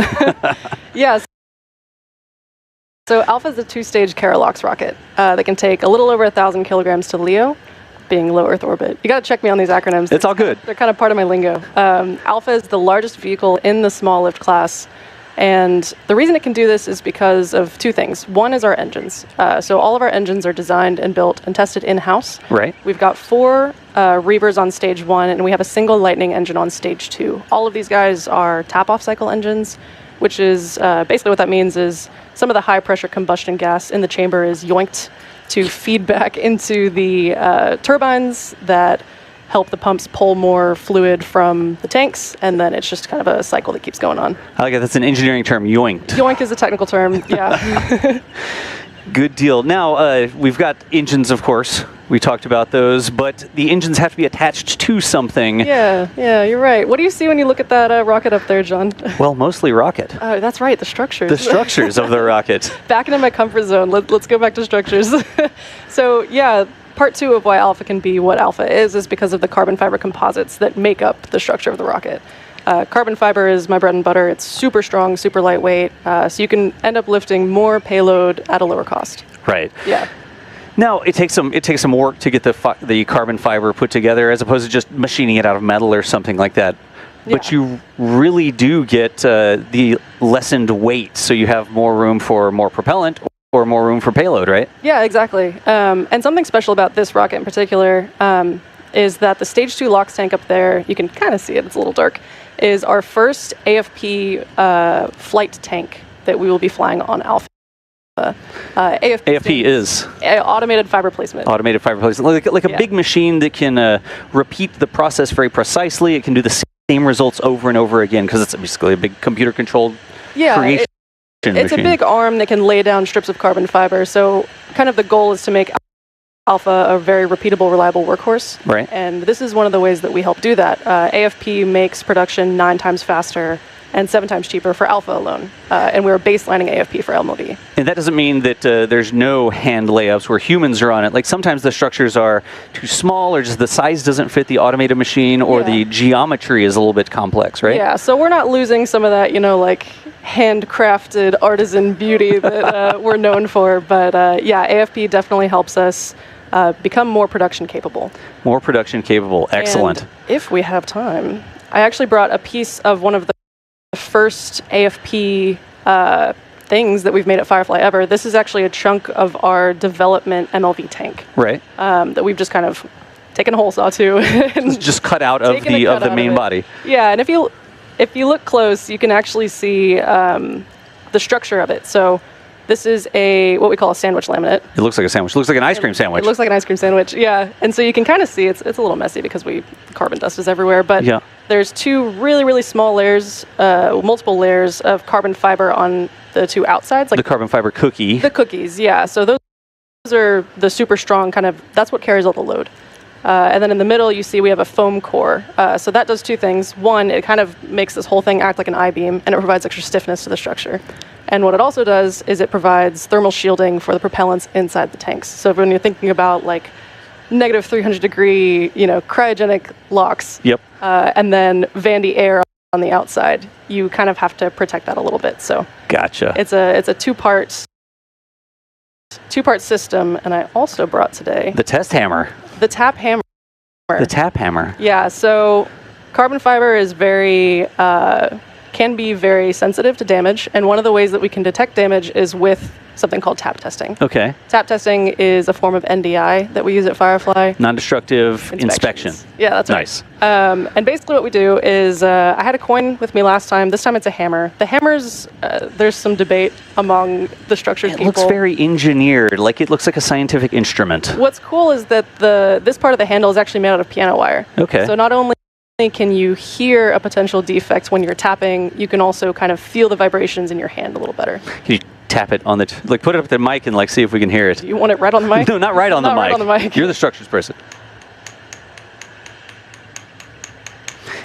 Yes. So Alpha is a two-stage Carolox rocket that can take a little over 1,000 kilograms to LEO, being low Earth orbit. You got to check me on these acronyms. It's all good. They're kind of part of my lingo. Alpha is the largest vehicle in the small lift class, and the reason it can do this is because of two things. One is our engines. So all of our engines are designed and built and tested in-house. Right. We've got 4 Reavers on stage 1, and we have a single Lightning engine on stage 2. All of these guys are tap-off cycle engines, which is basically what that means is some of the high-pressure combustion gas in the chamber is yoinked to feed back into the turbines that help the pumps pull more fluid from the tanks, and then it's just kind of a cycle that keeps going on. I like it. That's an engineering term, yoinked. Yoink is a technical term, yeah. Good deal. Now, we've got engines, of course. We talked about those, but the engines have to be attached to something. Yeah, you're right. What do you see when you look at that rocket up there, John? Well, mostly rocket. That's right, the structures. The structures of the rocket. Back into my comfort zone. Let's go back to structures. So, yeah, part 2 of why Alpha can be what Alpha is because of the carbon fiber composites that make up the structure of the rocket. Carbon fiber is my bread and butter. It's super strong, super lightweight, so you can end up lifting more payload at a lower cost. Right. Yeah. Now, it takes some work to get the carbon fiber put together as opposed to just machining it out of metal or something like that. Yeah. But you really do get the lessened weight, so you have more room for more propellant or more room for payload, right? Yeah, exactly. And something special about this rocket in particular is that the stage 2 LOX tank up there, you can kind of see it, it's a little dark, is our first AFP flight tank that we will be flying on Alpha. AFP is automated fiber placement. Automated fiber placement, like a big machine that can repeat the process very precisely. It can do the same results over and over again because it's basically a big computer-controlled creation machine. It's a big arm that can lay down strips of carbon fiber. So kind of the goal is to make Alpha a very repeatable, reliable workhorse. Right. And this is one of the ways that we help do that. AFP makes production 9 times faster and 7 times cheaper for Alpha alone. And we're baselining AFP for LMOD. And that doesn't mean that there's no hand layups where humans are on it. Like sometimes the structures are too small or just the size doesn't fit the automated machine or the geometry is a little bit complex, right? Yeah, so we're not losing some of that, like handcrafted artisan beauty that we're known for. But yeah, AFP definitely helps us become more production capable. More production capable. Excellent. And if we have time, I actually brought a piece of one of the first AFP things that we've made at Firefly ever. This is actually a chunk of our development MLV tank. Right. That we've just kind of taken a hole saw to. And just cut out of the main body. Yeah, and if you look close, you can actually see the structure of it. So this is what we call a sandwich laminate. It looks like a sandwich. It looks like an ice cream sandwich. It looks like an ice cream sandwich, yeah. And so you can kind of see it's a little messy because carbon dust is everywhere. But there's 2 really, really small layers, multiple layers of carbon fiber on the 2 outsides. Like the carbon fiber cookie. The cookies, yeah. So those are the super strong that's what carries all the load. And then in the middle, you see we have a foam core. So that does 2 things. One, it kind of makes this whole thing act like an I-beam, and it provides extra stiffness to the structure. And what it also does is it provides thermal shielding for the propellants inside the tanks. So when you're thinking about like negative 300 degree, cryogenic LOX, and then Vandy air on the outside, you kind of have to protect that a little bit. So gotcha. It's a two-part system, and I also brought today the test hammer. The tap hammer. The tap hammer. Yeah, so carbon fiber is very can be very sensitive to damage, and one of the ways that we can detect damage is with something called tap testing. Okay. Tap testing is a form of NDI that we use at Firefly. Non-destructive inspection. Yeah, that's nice. Right. And basically what we do is, I had a coin with me last time. This time it's a hammer. The hammers, there's some debate among the structures people. It looks very engineered, like it looks like a scientific instrument. What's cool is that this part of the handle is actually made out of piano wire. Okay. So not only can you hear a potential defect when you're tapping, you can also kind of feel the vibrations in your hand a little better. Can you tap it on the, like put it up to the mic and like see if we can hear it? You want it right on the mic? No, not right on the mic. Right on the mic. You're the structures person.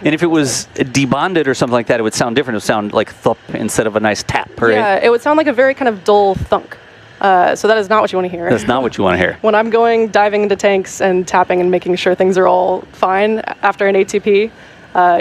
And if it was debonded or something like that, it would sound different. It would sound like thump instead of a nice tap, right? Yeah, it would sound like a very kind of dull thunk. So that is not what you want to hear. That's not what you want to hear. When I'm diving into tanks and tapping and making sure things are all fine after an ATP,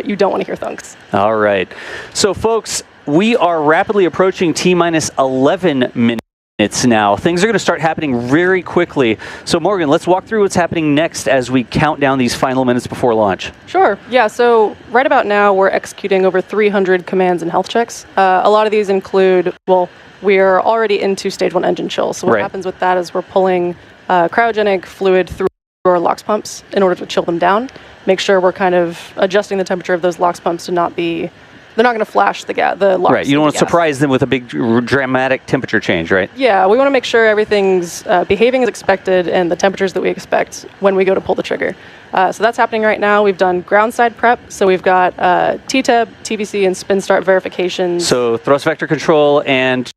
you don't want to hear thunks. All right. So, folks, we are rapidly approaching T-minus 11 minutes now. Things are going to start happening very quickly. So, Morgan, let's walk through what's happening next as we count down these final minutes before launch. Sure. Yeah, so right about now, we're executing over 300 commands and health checks. A lot of these include, well, we are already into stage 1 engine chill. So what happens with that is we're pulling cryogenic fluid through our LOX pumps in order to chill them down. Make sure we're kind of adjusting the temperature of those LOX pumps to not be, they're not going to flash the LOX. Right, you don't want to surprise them with a big dramatic temperature change, right? Yeah, we want to make sure everything's behaving as expected and the temperatures that we expect when we go to pull the trigger. So that's happening right now. We've done ground side prep, so we've got TTEB, TVC, and spin start verifications. So thrust vector control and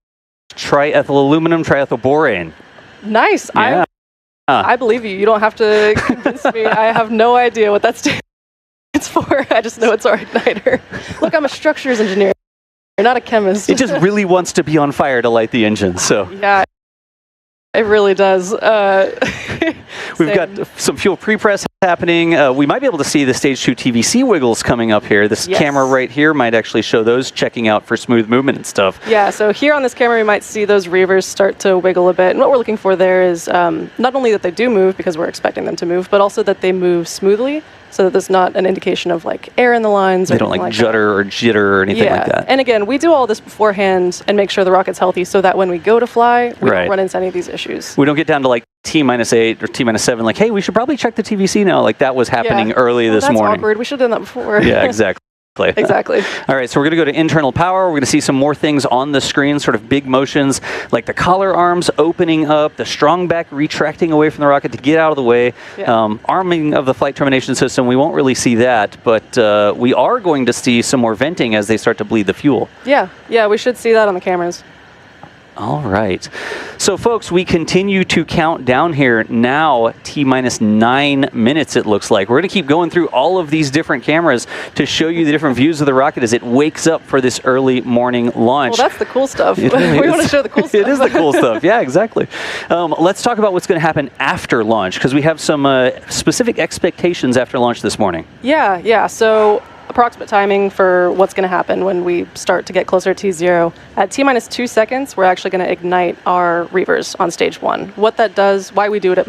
triethyl aluminum, triethylborane. Nice. Yeah. I believe you. You don't have to convince me. I have no idea what that stands for. I just know it's our igniter. Look, I'm a structures engineer, not a chemist. It just really wants to be on fire to light the engine, so. Yeah, it really does. We've got some fuel pre-press happening. We might be able to see the stage 2 TVC wiggles coming up here. This camera right here might actually show those checking out for smooth movement and stuff. Yeah, so here on this camera, we might see those reavers start to wiggle a bit. And what we're looking for there is not only that they do move, because we're expecting them to move, but also that they move smoothly, so that there's not an indication of like air in the lines. They don't like judder or jitter or anything like that. And again, we do all this beforehand and make sure the rocket's healthy so that when we go to fly, we don't run into any of these issues. We don't get down to like T-8 or T-7, like, hey, we should probably check the TVC now. Like that was happening early this morning. That's awkward. We should have done that before. Yeah, exactly. Exactly. All right, so we're going to go to internal power. We're going to see some more things on the screen, sort of big motions, like the collar arms opening up, the strong back retracting away from the rocket to get out of the way, arming of the flight termination system. We won't really see that, but we are going to see some more venting as they start to bleed the fuel. Yeah, we should see that on the cameras. All right. So, folks, we continue to count down here now, T-minus 9 minutes, it looks like. We're going to keep going through all of these different cameras to show you the different views of the rocket as it wakes up for this early morning launch. Well, that's the cool stuff. Really we want to show the cool stuff. It is the cool stuff. Yeah, exactly. Let's talk about what's going to happen after launch, because we have some specific expectations after launch this morning. Yeah. So, approximate timing for what's going to happen when we start to get closer to T0. At T-minus 2 seconds, we're actually going to ignite our reavers on stage 1. What that does, why we do it at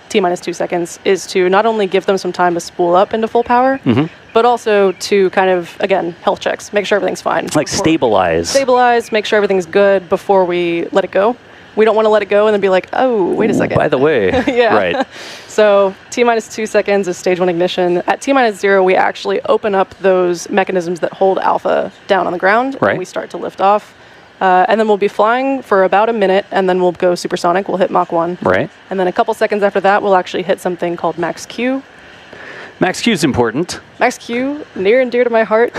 T-minus 2 seconds, is to not only give them some time to spool up into full power, but also to kind of, again, health checks, make sure everything's fine. Like stabilize. Stabilize, make sure everything's good before we let it go. We don't want to let it go and then be like, oh, wait a second. By the way. Right. So T-minus 2 seconds is stage 1 ignition. At T-minus 0, we actually open up those mechanisms that hold Alpha down on the ground, and we start to lift off. And then we'll be flying for about a minute, and then we'll go supersonic. We'll hit Mach 1. Right. And then a couple seconds after that, we'll actually hit something called Max Q. Max Q is important. Max Q, near and dear to my heart.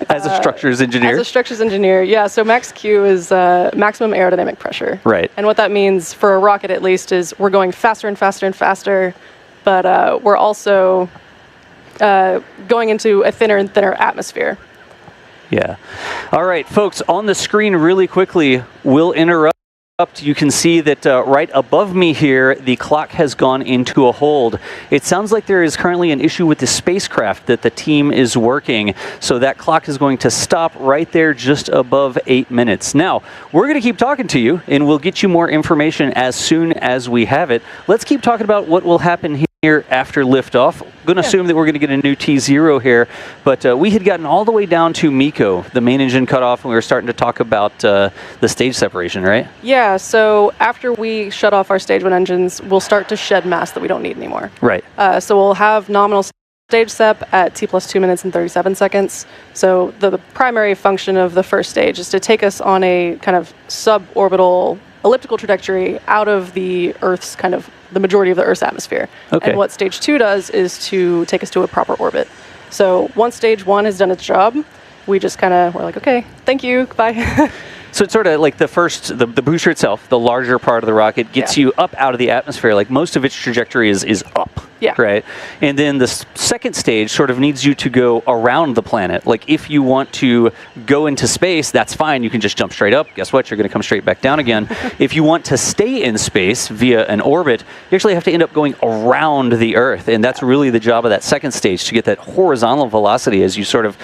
As a structures engineer. As a structures engineer, yeah. So Max Q is maximum aerodynamic pressure. Right. And what that means for a rocket, at least, is we're going faster and faster and faster, but we're also going into a thinner and thinner atmosphere. Yeah. All right, folks, on the screen really quickly, we'll interrupt. You can see that right above me here, the clock has gone into a hold. It sounds like there is currently an issue with the spacecraft that the team is working. So that clock is going to stop right there just above 8 minutes. Now, we're going to keep talking to you, and we'll get you more information as soon as we have it. Let's keep talking about what will happen here here after liftoff. Going to assume that we're going to get a new T0 here, but we had gotten all the way down to MECO, the main engine cutoff, and we were starting to talk about the stage separation, right? Yeah, so after we shut off our stage 1 engines, we'll start to shed mass that we don't need anymore. Right. So we'll have nominal stage sep at T plus 2 minutes and 37 seconds. So the primary function of the first stage is to take us on a kind of suborbital elliptical trajectory out of the Earth's kind of the majority of the Earth's atmosphere. Okay. And what stage 2 does is to take us to a proper orbit. So once stage 1 has done its job, we just kind of, we're like, okay, thank you, bye. So it's sort of like the booster itself, the larger part of the rocket, gets you up out of the atmosphere. Like most of its trajectory is up. Yeah. Right. And then the second stage sort of needs you to go around the planet. Like if you want to go into space, that's fine. You can just jump straight up. Guess what? You're going to come straight back down again. If you want to stay in space via an orbit, you actually have to end up going around the Earth. And that's really the job of that second stage, to get that horizontal velocity as you sort of,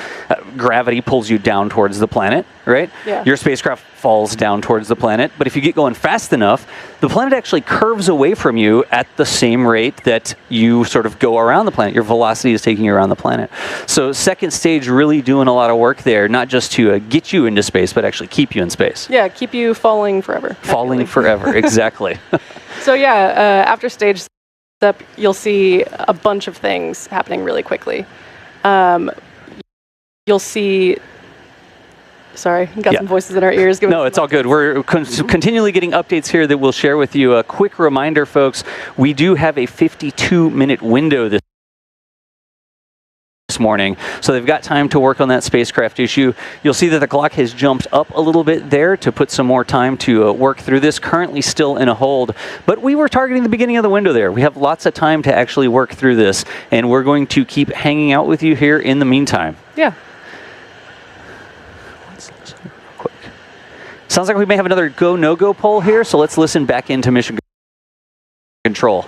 gravity pulls you down towards the planet, right? Yeah. Your spacecraft falls down towards the planet. But if you get going fast enough, the planet actually curves away from you at the same rate that you sort of go around the planet. Your velocity is taking you around the planet. So second stage really doing a lot of work there, not just to get you into space, but actually keep you in space. Yeah, keep you falling forever. Falling forever, exactly. So yeah, after stage sep, you'll see a bunch of things happening really quickly. You'll see... Sorry, got some voices in our ears. No, it's all good. We're continually getting updates here that we'll share with you. A quick reminder, folks, we do have a 52-minute window this morning, so they've got time to work on that spacecraft issue. You'll see that the clock has jumped up a little bit there to put some more time to work through this. Currently still in a hold, but we were targeting the beginning of the window there. We have lots of time to actually work through this, and we're going to keep hanging out with you here in the meantime. Yeah. Sounds like we may have another go, no-go poll here, so let's listen back into mission control.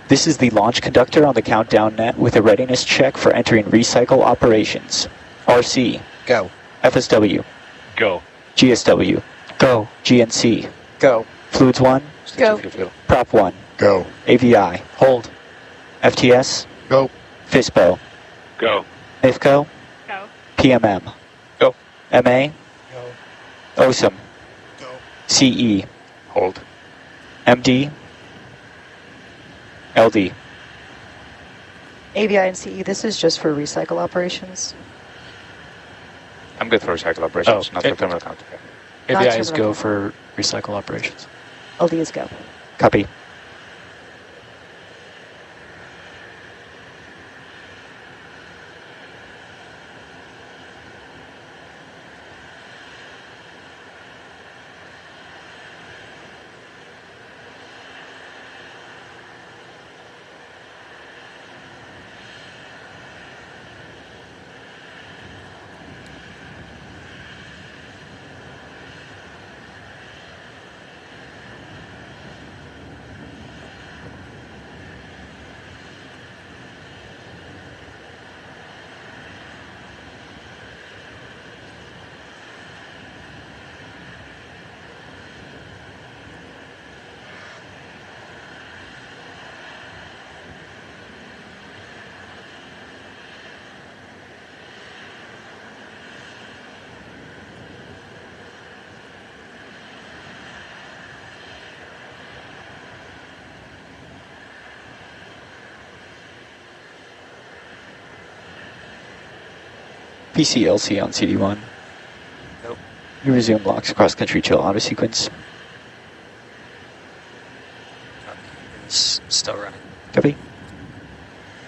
This is the launch conductor on the countdown net with a readiness check for entering recycle operations. RC. Go. FSW. Go. GSW. Go. GNC. Go. Fluids 1. Go. Prop 1. Go. AVI. Hold. FTS. Go. FISPO. Go. IFCO. Go. PMM. Go. MA. Go. OSM. Go. CE. Hold. MD. LD. AVI and CE, this is just for recycle operations. I'm good for recycle operations, Oh, not for terminal count. Not AVI is terminal. go for recycle operations. LD is go. Copy. PCLC on CD1. You resume locks cross-country chill auto sequence. Still running. Copy.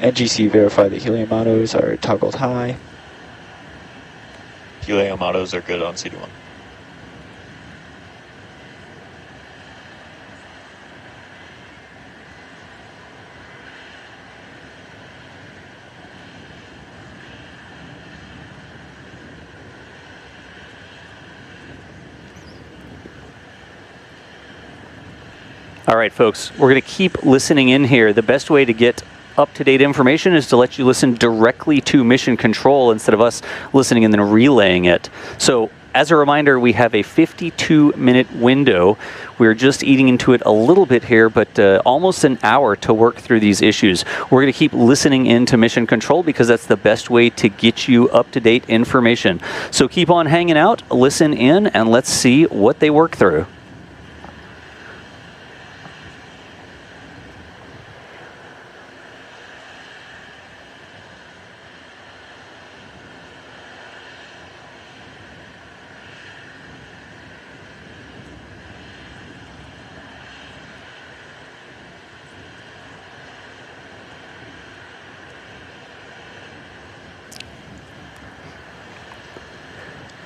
NGC verify that helium autos are toggled high. Helium autos are good on CD1. All right, folks, we're going to keep listening in here. The best way to get up-to-date information is to let you listen directly to mission control instead of us listening and then relaying it. So as a reminder, we have a 52-minute window. We're just eating into it a little bit here, but almost an hour to work through these issues. We're going to keep listening into mission control because that's the best way to get you up-to-date information. So keep on hanging out, listen in, and let's see what they work through.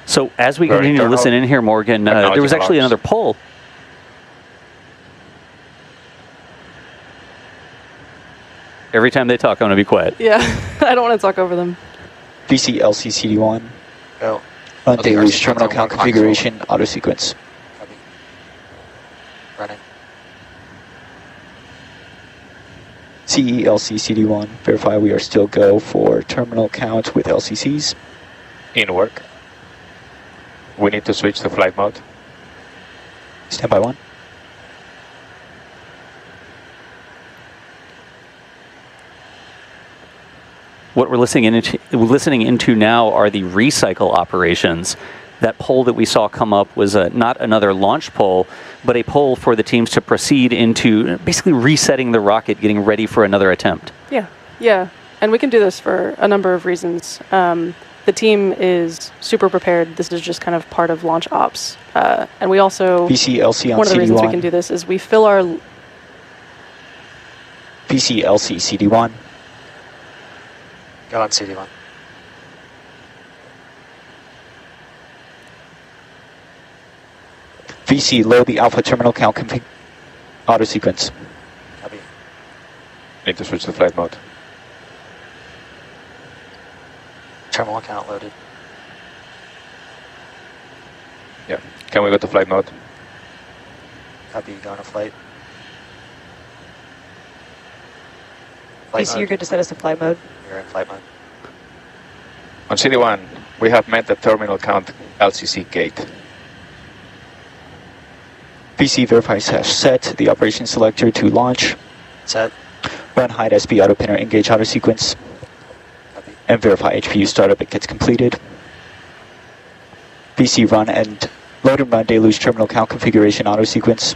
So as we continue to listen in here, Morgan, there was actually another poll. Every time they talk, I'm going to be quiet. Yeah, I don't want to talk over them. VC LCCD1. Go. Run deluge terminal count configuration auto sequence. Copy. Running. CELCCD1. Verify we are still go for terminal count with LCCs. In work. We need to switch to flight mode. Standby 1. What we're listening into now are the recycle operations. That poll that we saw come up was not another launch poll, but a poll for the teams to proceed into basically resetting the rocket, getting ready for another attempt. Yeah. And we can do this for a number of reasons. The team is super prepared. This is just kind of part of launch ops. And we also, VCLC on one of the CD1. reasons we can do this is we fill our... VCLC CD1. Go on CD1. VC load the alpha terminal count config auto sequence. Copy. Need to switch to flight mode. Terminal count loaded. Yeah. Can we go to flight mode? Copy, go on a flight. VC, you're good to set us to flight mode. You're in flight mode. On CD1, we have met the terminal count LCC gate. VC verify set the operation selector to launch. Set. Run hide SB auto pinner engage auto sequence. Copy. And verify HPU startup it gets completed. VC run and load and run deluge terminal count configuration auto sequence.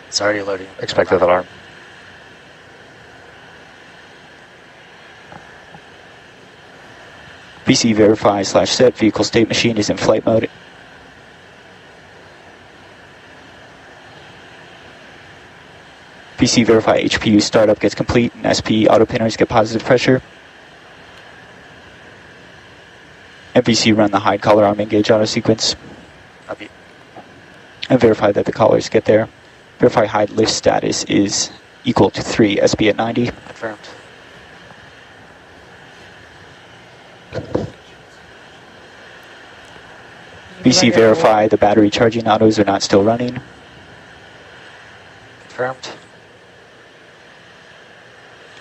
It's already loading. Expected alarm. VC verify /set vehicle state machine is in flight mode. VC verify HPU startup gets complete and SP auto pinners get positive pressure. And VC run the hide collar arm engage auto sequence. Copy. And verify that the collars get there. Verify hide lift status is equal to 3, SB at 90. Confirmed. VC verify the battery charging autos are not still running. Confirmed.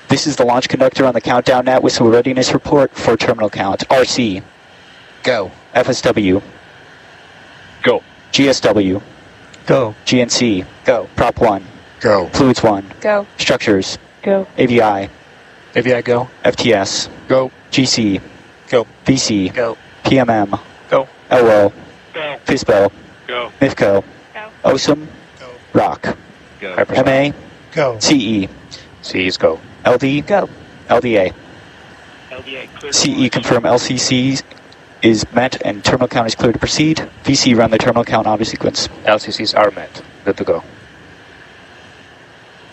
This is the launch conductor on the countdown net with some readiness report for terminal count. RC. Go. FSW. Go. GSW. Go. GNC. Go. Prop 1. Go. Fluids 1. Go. Structures. Go. AVI. AVI go. FTS. Go. GC. Go. VC. Go. PMM. Go. LO. Go. FISBO. Go. MIFCO. Go. OSM. Go. ROC. Go. MA. Go. CE. C's go. LD. Go. LDA. LDA clear. CE confirm LCCs. is met and terminal count is clear to proceed. VC, run the terminal count auto sequence. LCCs are met. Good to go.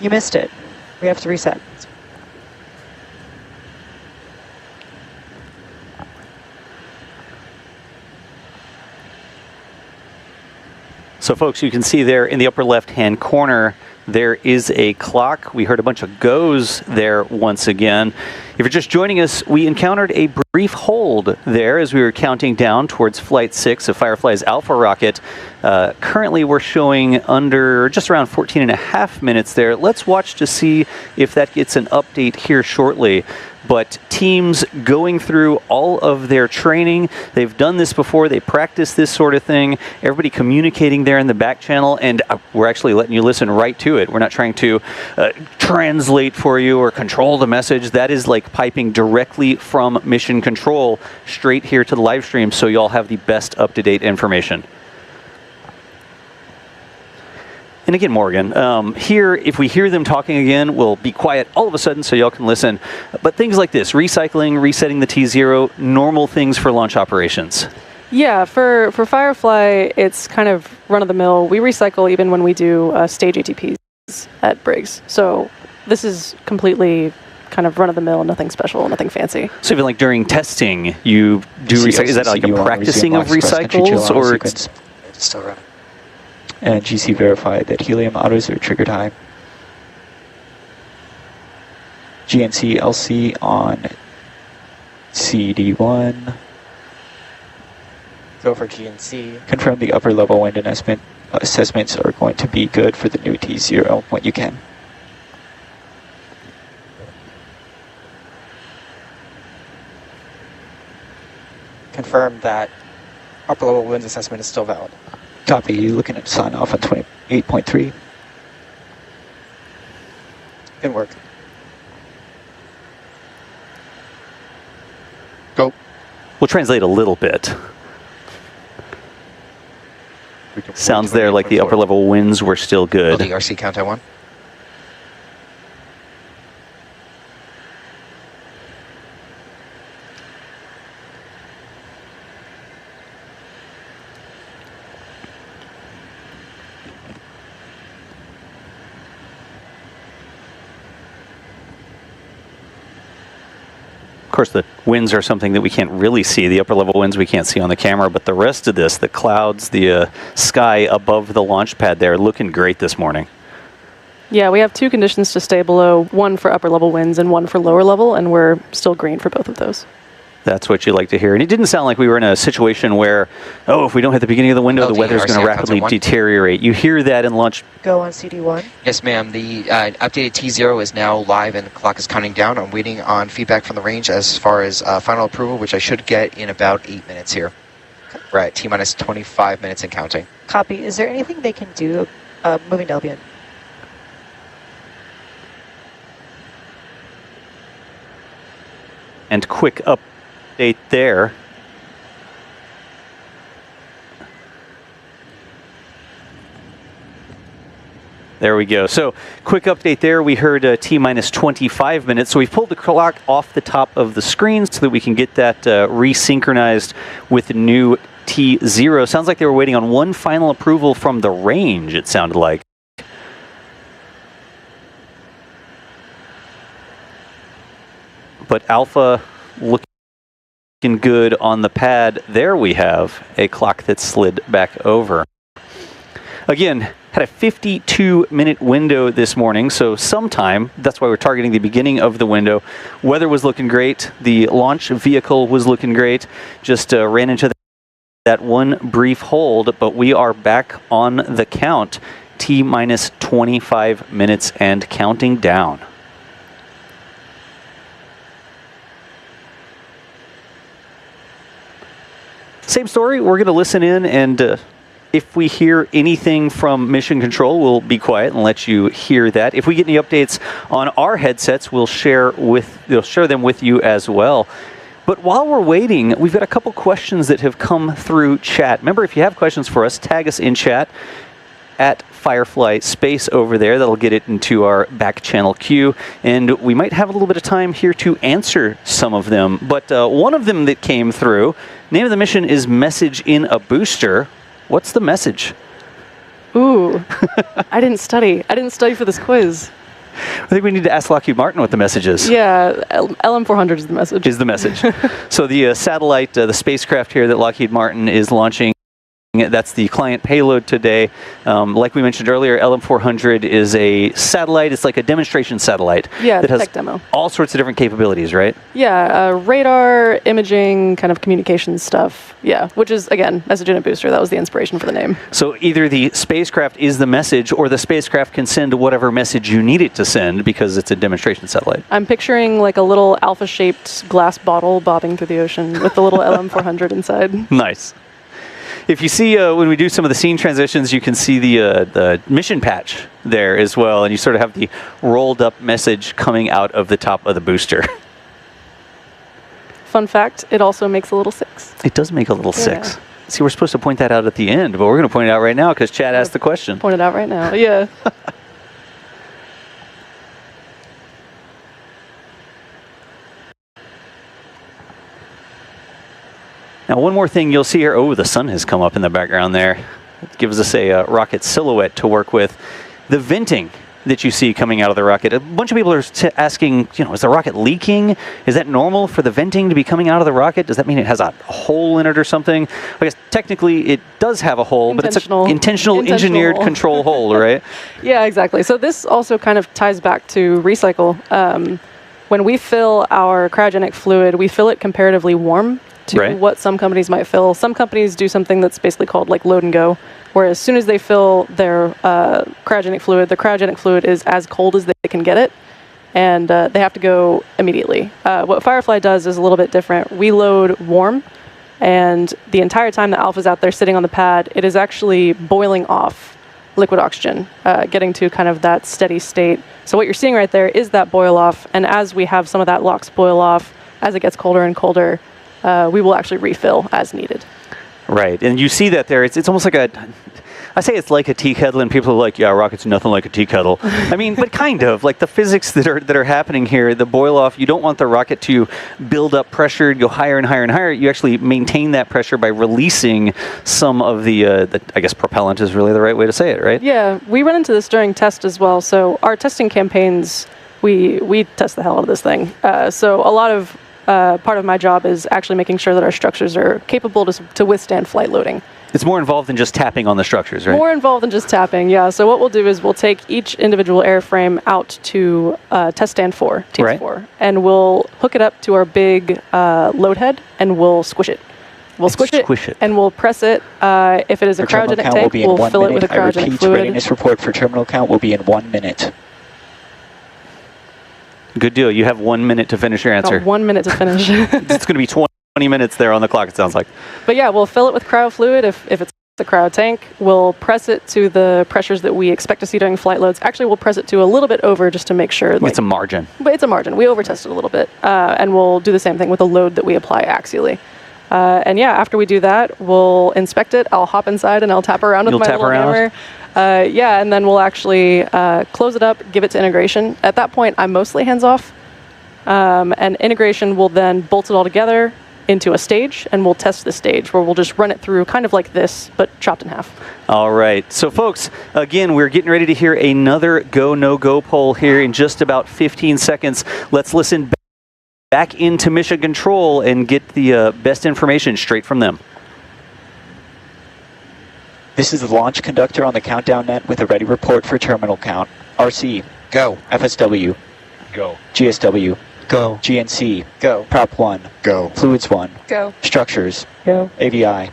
You missed it. We have to reset. So folks, you can see there in the upper left-hand corner, there is a clock. We heard a bunch of goes there once again. If you're just joining us, we encountered a brief hold there as we were counting down towards Flight 6 of Firefly's Alpha rocket. Currently, we're showing under just around 14 and a half minutes there. Let's watch to see if that gets an update here shortly. But teams going through all of their training, they've done this before, they practice this sort of thing, everybody communicating there in the back channel, and we're actually letting you listen right to it. We're not trying to translate for you or control the message. That is like piping directly from mission control straight here to the live stream, so y'all have the best up-to-date information. And again, Morgan, here, if we hear them talking again, we'll be quiet all of a sudden so y'all can listen. But things like this, recycling, resetting the T0, normal things for launch operations. Yeah, for Firefly, it's kind of run-of-the-mill. We recycle even when we do stage ATPs at Briggs. So this is completely kind of run-of-the-mill, nothing special, nothing fancy. So even like during testing, you do recycle? Is that like a practicing of recycles? Or it's still running. And GC verify that helium autos are triggered high. GNC LC on CD1. Go for GNC. Confirm the upper level wind assessments are going to be good for the new T0 when you can. Confirm that upper level winds assessment is still valid. Copy, you looking at sign off on 28.3. Good work. Go. We'll translate a little bit. Sounds there like the upper level winds were still good. LDRC count at 1. Of course, the winds are something that we can't really see. The upper level winds we can't see on the camera, but the rest of this, the clouds, the sky above the launch pad there, looking great this morning. Yeah, we have 2 conditions to stay below, one for upper level winds and one for lower level, and we're still green for both of those. That's what you like to hear. And it didn't sound like we were in a situation where, oh, if we don't hit the beginning of the window, the weather's going to rapidly deteriorate. You hear that in launch. Go on CD1. Yes, ma'am. The updated T0 is now live and the clock is counting down. I'm waiting on feedback from the range as far as final approval, which I should get in about 8 minutes here. We're at T-minus 25 minutes and counting. Copy. Is there anything they can do moving to Albion? And quick update there. There we go. So quick update there. We heard T-minus 25 minutes. So we've pulled the clock off the top of the screen so that we can get that resynchronized with the new T0. Sounds like they were waiting on one final approval from the range, it sounded like. But Alpha looking good on the pad. There we have a clock that slid back over. Again, had a 52-minute window this morning, so sometime, that's why we're targeting the beginning of the window. Weather was looking great. The launch vehicle was looking great. Just ran into that one brief hold, but we are back on the count. T-minus 25 minutes and counting down. Same story. We're going to listen in, and if we hear anything from Mission Control, we'll be quiet and let you hear that. If we get any updates on our headsets, we'll share them with you as well. But while we're waiting, we've got a couple questions that have come through chat. Remember, if you have questions for us, tag us in chat at Firefly space over there. That'll get it into our back channel queue, and we might have a little bit of time here to answer some of them. But one of them that came through, name of the mission is Message in a Booster. What's the message? Ooh, I didn't study. I didn't study for this quiz. I think we need to ask Lockheed Martin what the message is. Yeah, LM400 is the message. Is the message. So the satellite, the spacecraft here that Lockheed Martin is launching, that's the client payload today. Like we mentioned earlier, LM400 is a satellite. It's like a demonstration satellite. Yeah, that has tech demo. All sorts of different capabilities, right? Yeah, radar, imaging, kind of communication stuff. Yeah, which is, again, Message in a Booster. That was the inspiration for the name. So either the spacecraft is the message, or the spacecraft can send whatever message you need it to send because it's a demonstration satellite. I'm picturing like a little alpha-shaped glass bottle bobbing through the ocean with the little LM400 inside. Nice. If you see when we do some of the scene transitions, you can see the mission patch there as well, and you sort of have the rolled up message coming out of the top of the booster. Fun fact, it also makes a little 6. It does make a little 6. See, we're supposed to point that out at the end, but we're going to point it out right now because Chad asked the question. Point it out right now, yeah. Now, one more thing you'll see here. Oh, the sun has come up in the background there. It gives us a rocket silhouette to work with. The venting that you see coming out of the rocket. A bunch of people are asking, is the rocket leaking? Is that normal for the venting to be coming out of the rocket? Does that mean it has a hole in it or something? I guess technically it does have a hole, but it's an intentional engineered hole. Control hole, right? Yeah, exactly. So this also kind of ties back to recycle. When we fill our cryogenic fluid, we fill it comparatively warm to what some companies might fill. Some companies do something that's basically called like load and go, where as soon as they fill their cryogenic fluid, the cryogenic fluid is as cold as they can get it, and they have to go immediately. What Firefly does is a little bit different. We load warm, and the entire time the Alpha's out there sitting on the pad, it is actually boiling off liquid oxygen, getting to kind of that steady state. So what you're seeing right there is that boil off, and as we have some of that LOX boil off, as it gets colder and colder, we will actually refill as needed. Right, and you see that there. It's almost like I say it's like a tea kettle, and people are like, yeah, a rocket's nothing like a tea kettle. I mean, but kind of. Like the physics that are happening here, the boil off, you don't want the rocket to build up pressure, go higher and higher and higher. You actually maintain that pressure by releasing some of the I guess propellant is really the right way to say it, right? Yeah, we run into this during test as well. So our testing campaigns, we test the hell out of this thing. So a lot of part of my job is actually making sure that our structures are capable to withstand flight loading. It's more involved than just tapping on the structures, right? More involved than just tapping, yeah. So what we'll do is we'll take each individual airframe out to test stand 4, Teams 4, and we'll hook it up to our big load head, and we'll squish it. We'll squish it, and we'll press it. If it is a cryogenic tank, we'll fill it with a cryogenic fluid. Readiness report for terminal count will be in 1 minute. Good deal. You have 1 minute to finish your answer. 1 minute to finish. It's going to be 20 minutes there on the clock, it sounds like. But yeah, we'll fill it with cryo fluid if it's a cryo tank. We'll press it to the pressures that we expect to see during flight loads. Actually, we'll press it to a little bit over just to make sure. It's a margin. But it's a margin. We over-test it a little bit. And we'll do the same thing with the load that we apply axially. And yeah, after we do that, we'll inspect it. I'll hop inside and I'll tap around with my little hammer. Yeah, and then we'll actually close it up, give it to integration. At that point, I'm mostly hands-off. And integration will then bolt it all together into a stage, and we'll test the stage where we'll just run it through kind of like this, but chopped in half. All right. So, folks, again, we're getting ready to hear another go, no-go poll here in just about 15 seconds. Let's listen back into Mission Control and get the best information straight from them. This is the launch conductor on the countdown net with a ready report for terminal count. RC. Go. FSW. Go. GSW. Go. GNC. Go. Prop 1. Go. Fluids 1. Go. Structures. Go. AVI.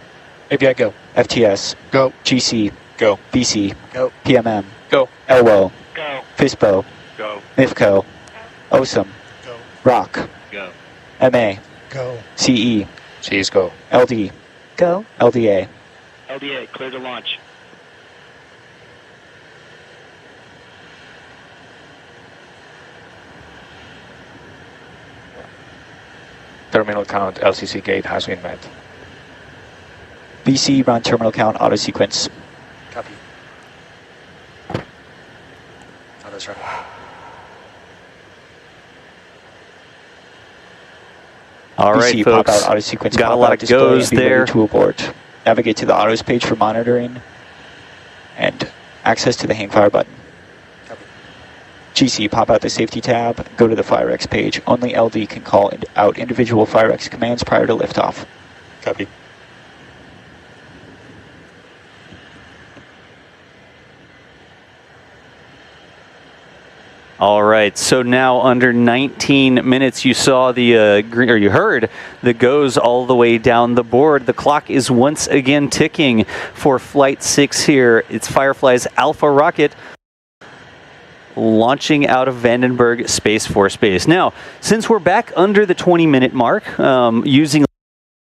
API go. FTS. Go. GC. Go. VC. Go. PMM. Go. LWO. Go. FISPO. Go. MIFCO. OSM. Go. ROC. Go. MA. Go. CE. C's go. LD. Go. LDA. LDA, clear to launch. Terminal count LCC gate has been met. VC run terminal count auto sequence. Copy. is running. All right, DC folks. pop out auto sequence. Got a pop lot out of display goes and be ready there. to abort. Navigate to the autos page for monitoring and access to the hang fire button. GC, pop out the safety tab, go to the FireX page. Only LD can call out individual FireX commands prior to liftoff. Copy. All right, so now under 19 minutes, you saw the green, or you heard the goes all the way down the board. The clock is once again ticking for Flight 6 here. It's Firefly's Alpha rocket launching out of Vandenberg Space Force Base. Now, since we're back under the 20-minute mark, using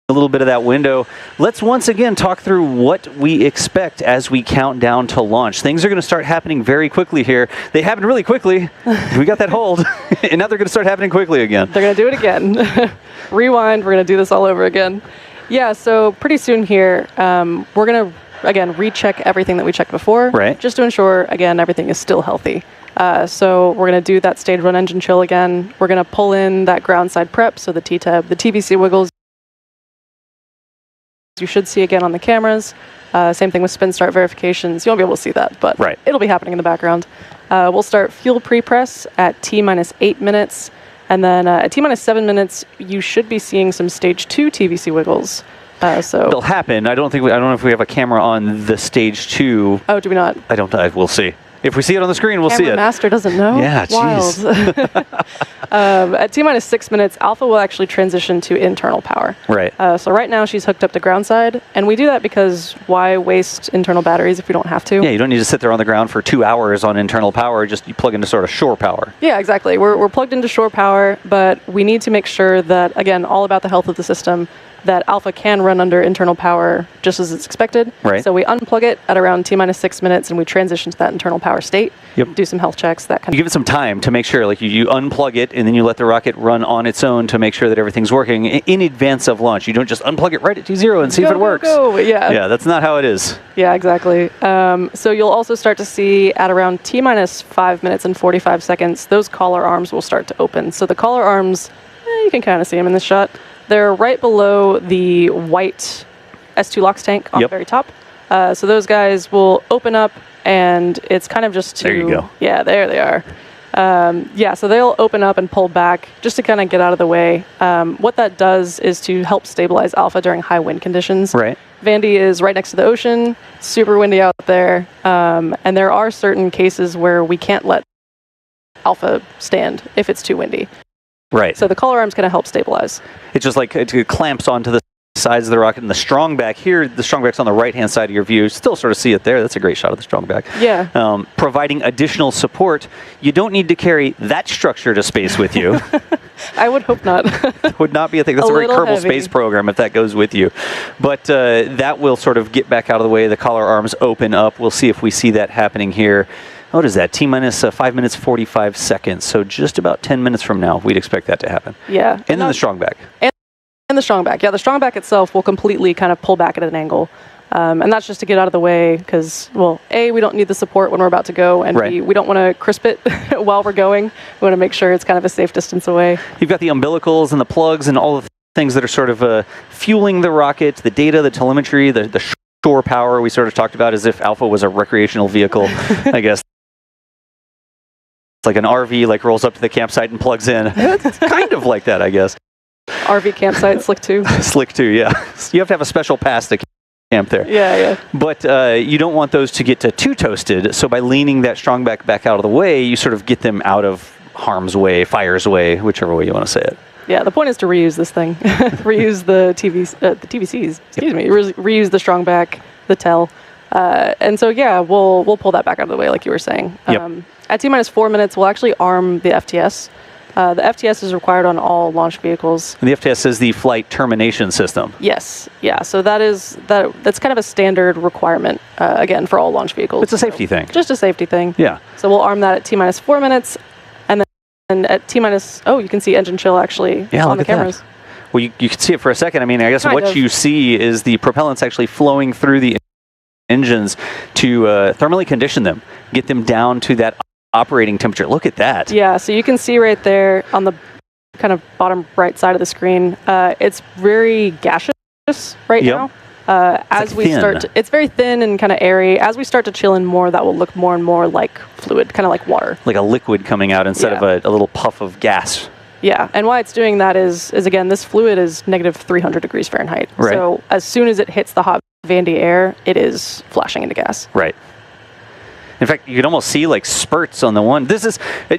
a little bit of that window, let's once again talk through what we expect as we count down to launch. Things are going to start happening very quickly here. They happened really quickly. We got that hold. And now they're going to start happening quickly again. They're going to do it again. Rewind. We're going to do this all over again. Yeah, so pretty soon here, we're going to, again, recheck everything that we checked before. Right. Just to ensure, again, everything is still healthy. So we're going to do that stage 1 engine chill again. We're going to pull in that ground side prep, so the T-tab, the TVC wiggles. You should see again on the cameras. Same thing with spin start verifications. You won't be able to see that, but it'll be happening in the background. We'll start fuel pre-press at T-8 minutes. And then at T-7 minutes, you should be seeing some stage 2 TVC wiggles. So it'll happen. I don't know if we have a camera on the stage 2. Oh, do we not? I don't know. We'll see. If we see it on the screen, we'll see it. Master doesn't know? Yeah, jeez. At T-6 minutes, Alpha will actually transition to internal power. Right. So right now she's hooked up to ground side, and we do that because why waste internal batteries if we don't have to? Yeah, you don't need to sit there on the ground for 2 hours on internal power. Just you plug into sort of shore power. Yeah, exactly. We're plugged into shore power, but we need to make sure that, again, all about the health of the system, that Alpha can run under internal power just as it's expected. Right. So we unplug it at around T-6 minutes, and we transition to that internal power state. Yep. Do some health checks, that kind of. You give it some time to make sure, like you unplug it, and then you let the rocket run on its own to make sure that everything's working in advance of launch. You don't just unplug it right at T0 and see if it works. Go. Yeah. Yeah, that's not how it is. Yeah, exactly. So you'll also start to see at around T-5 minutes and 45 seconds, those collar arms will start to open. So the collar arms, you can kind of see them in this shot. They're right below the white S2 LOX tank on the very top. So those guys will open up, and it's kind of just to... There you go. Yeah, there they are. Yeah, so they'll open up and pull back just to kind of get out of the way. What that does is to help stabilize Alpha during high wind conditions. Right. Vandy is right next to the ocean, super windy out there, and there are certain cases where we can't let Alpha stand if it's too windy. Right. So the collar arm's going to help stabilize. It's just like it clamps onto the sides of the rocket, and the strong back here, the strong back's on the right-hand side of your view. Still sort of see it there. That's a great shot of the strong back. Yeah. Providing additional support. You don't need to carry that structure to space with you. I would hope not. Would not be a thing. That's a very Kerbal Space Program if that goes with you. But that will sort of get back out of the way. The collar arms open up. We'll see if we see that happening here. What is that? T-5 minutes, 45 seconds. So just about 10 minutes from now, we'd expect that to happen. Yeah. And then the strong back. And the strong back. Yeah, the strong back itself will completely kind of pull back at an angle. And that's just to get out of the way because, well, A, we don't need the support when we're about to go, and B, we don't want to crisp it while we're going. We want to make sure it's kind of a safe distance away. You've got the umbilicals and the plugs and all the things that are sort of fueling the rocket, the data, the telemetry, the shore power we sort of talked about as if Alpha was a recreational vehicle, I guess. It's like an RV like rolls up to the campsite and plugs in. It's kind of like that, I guess. RV campsite, Slick 2. Slick 2, yeah. You have to have a special pass to camp there. Yeah, yeah. But you don't want those to get too toasted, so by leaning that strong back out of the way, you sort of get them out of harm's way, fire's way, whichever way you want to say it. Yeah, the point is to reuse this thing. Reuse the TVCs, excuse me. Reuse the strong back, the TEL. And so, yeah, we'll pull that back out of the way, like you were saying. Yep. At T-4 minutes, we'll actually arm the FTS. The FTS is required on all launch vehicles. And the FTS is the flight termination system. Yes, yeah. So that's kind of a standard requirement, again, for all launch vehicles. It's a safety thing. Just a safety thing. Yeah. So we'll arm that at T-4 minutes, and then at T-, you can see engine chill actually on the cameras. That. Well, you can see it for a second. I mean, I guess what you see is the propellants actually flowing through the engines to thermally condition them, get them down to that operating temperature. Look at that. Yeah, so you can see right there on the kind of bottom right side of the screen, it's very gaseous right now. As we start to, it's very thin and kind of airy. As we start to chill in more, that will look more and more like fluid, kind of like water. Like a liquid coming out instead of a little puff of gas. Yeah, and why it's doing that is again, this fluid is negative 300 degrees Fahrenheit. Right. So as soon as it hits the hot Vandy air, it is flashing into gas. Right. In fact, you can almost see like spurts on the one.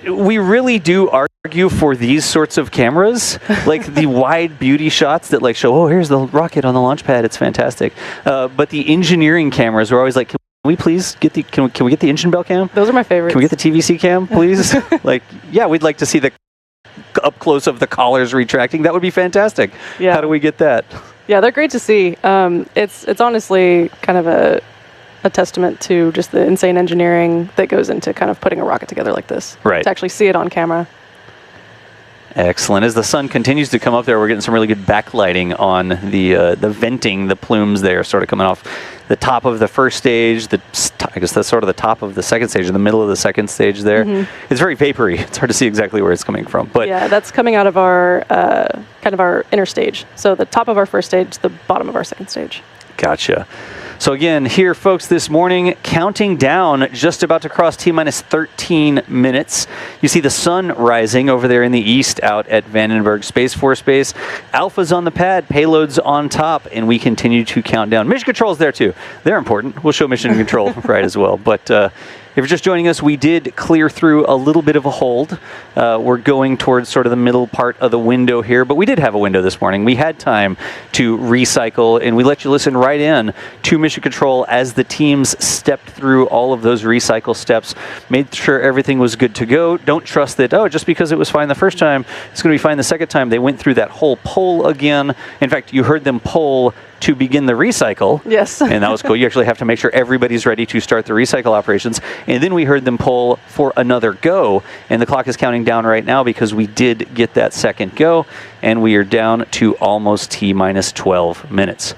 We really do argue for these sorts of cameras, like the wide beauty shots that like show, oh, here's the rocket on the launch pad. It's fantastic. But the engineering cameras are always like, can we please get the, can we get the engine bell cam? Those are my favorites. Can we get the TVC cam, please? Like, yeah, we'd like to see the up close of the collars retracting. That would be fantastic. Yeah. How do we get that? Yeah, they're great to see. It's honestly kind of a testament to just the insane engineering that goes into kind of putting a rocket together like this. Right. To actually see it on camera. Excellent. As the sun continues to come up there, we're getting some really good backlighting on the venting, the plumes there sort of coming off the top of the first stage, I guess that's sort of the top of the second stage, in the middle of the second stage there. Mm-hmm. It's very vapory. It's hard to see exactly where it's coming from. But yeah, that's coming out of our kind of our inner stage. So the top of our first stage, the bottom of our second stage. Gotcha. So again, here, folks, this morning, counting down, just about to cross T-minus 13 minutes. You see the sun rising over there in the east out at Vandenberg Space Force Base. Alpha's on the pad, payload's on top, and we continue to count down. Mission control's there, too. They're important. We'll show mission control right as well. But if you're just joining us, we did clear through a little bit of a hold. We're going towards sort of the middle part of the window here, but we did have a window this morning. We had time to recycle, and we let you listen right in to mission control as the teams stepped through all of those recycle steps, made sure everything was good to go. Don't trust that, oh, just because it was fine the first time, it's going to be fine the second time. They went through that whole poll again. In fact, you heard them poll to begin the recycle. Yes. And that was cool. You actually have to make sure everybody's ready to start the recycle operations. And then we heard them poll for another go. And the clock is counting down right now because we did get that second go. And we are down to almost T-minus 12 minutes.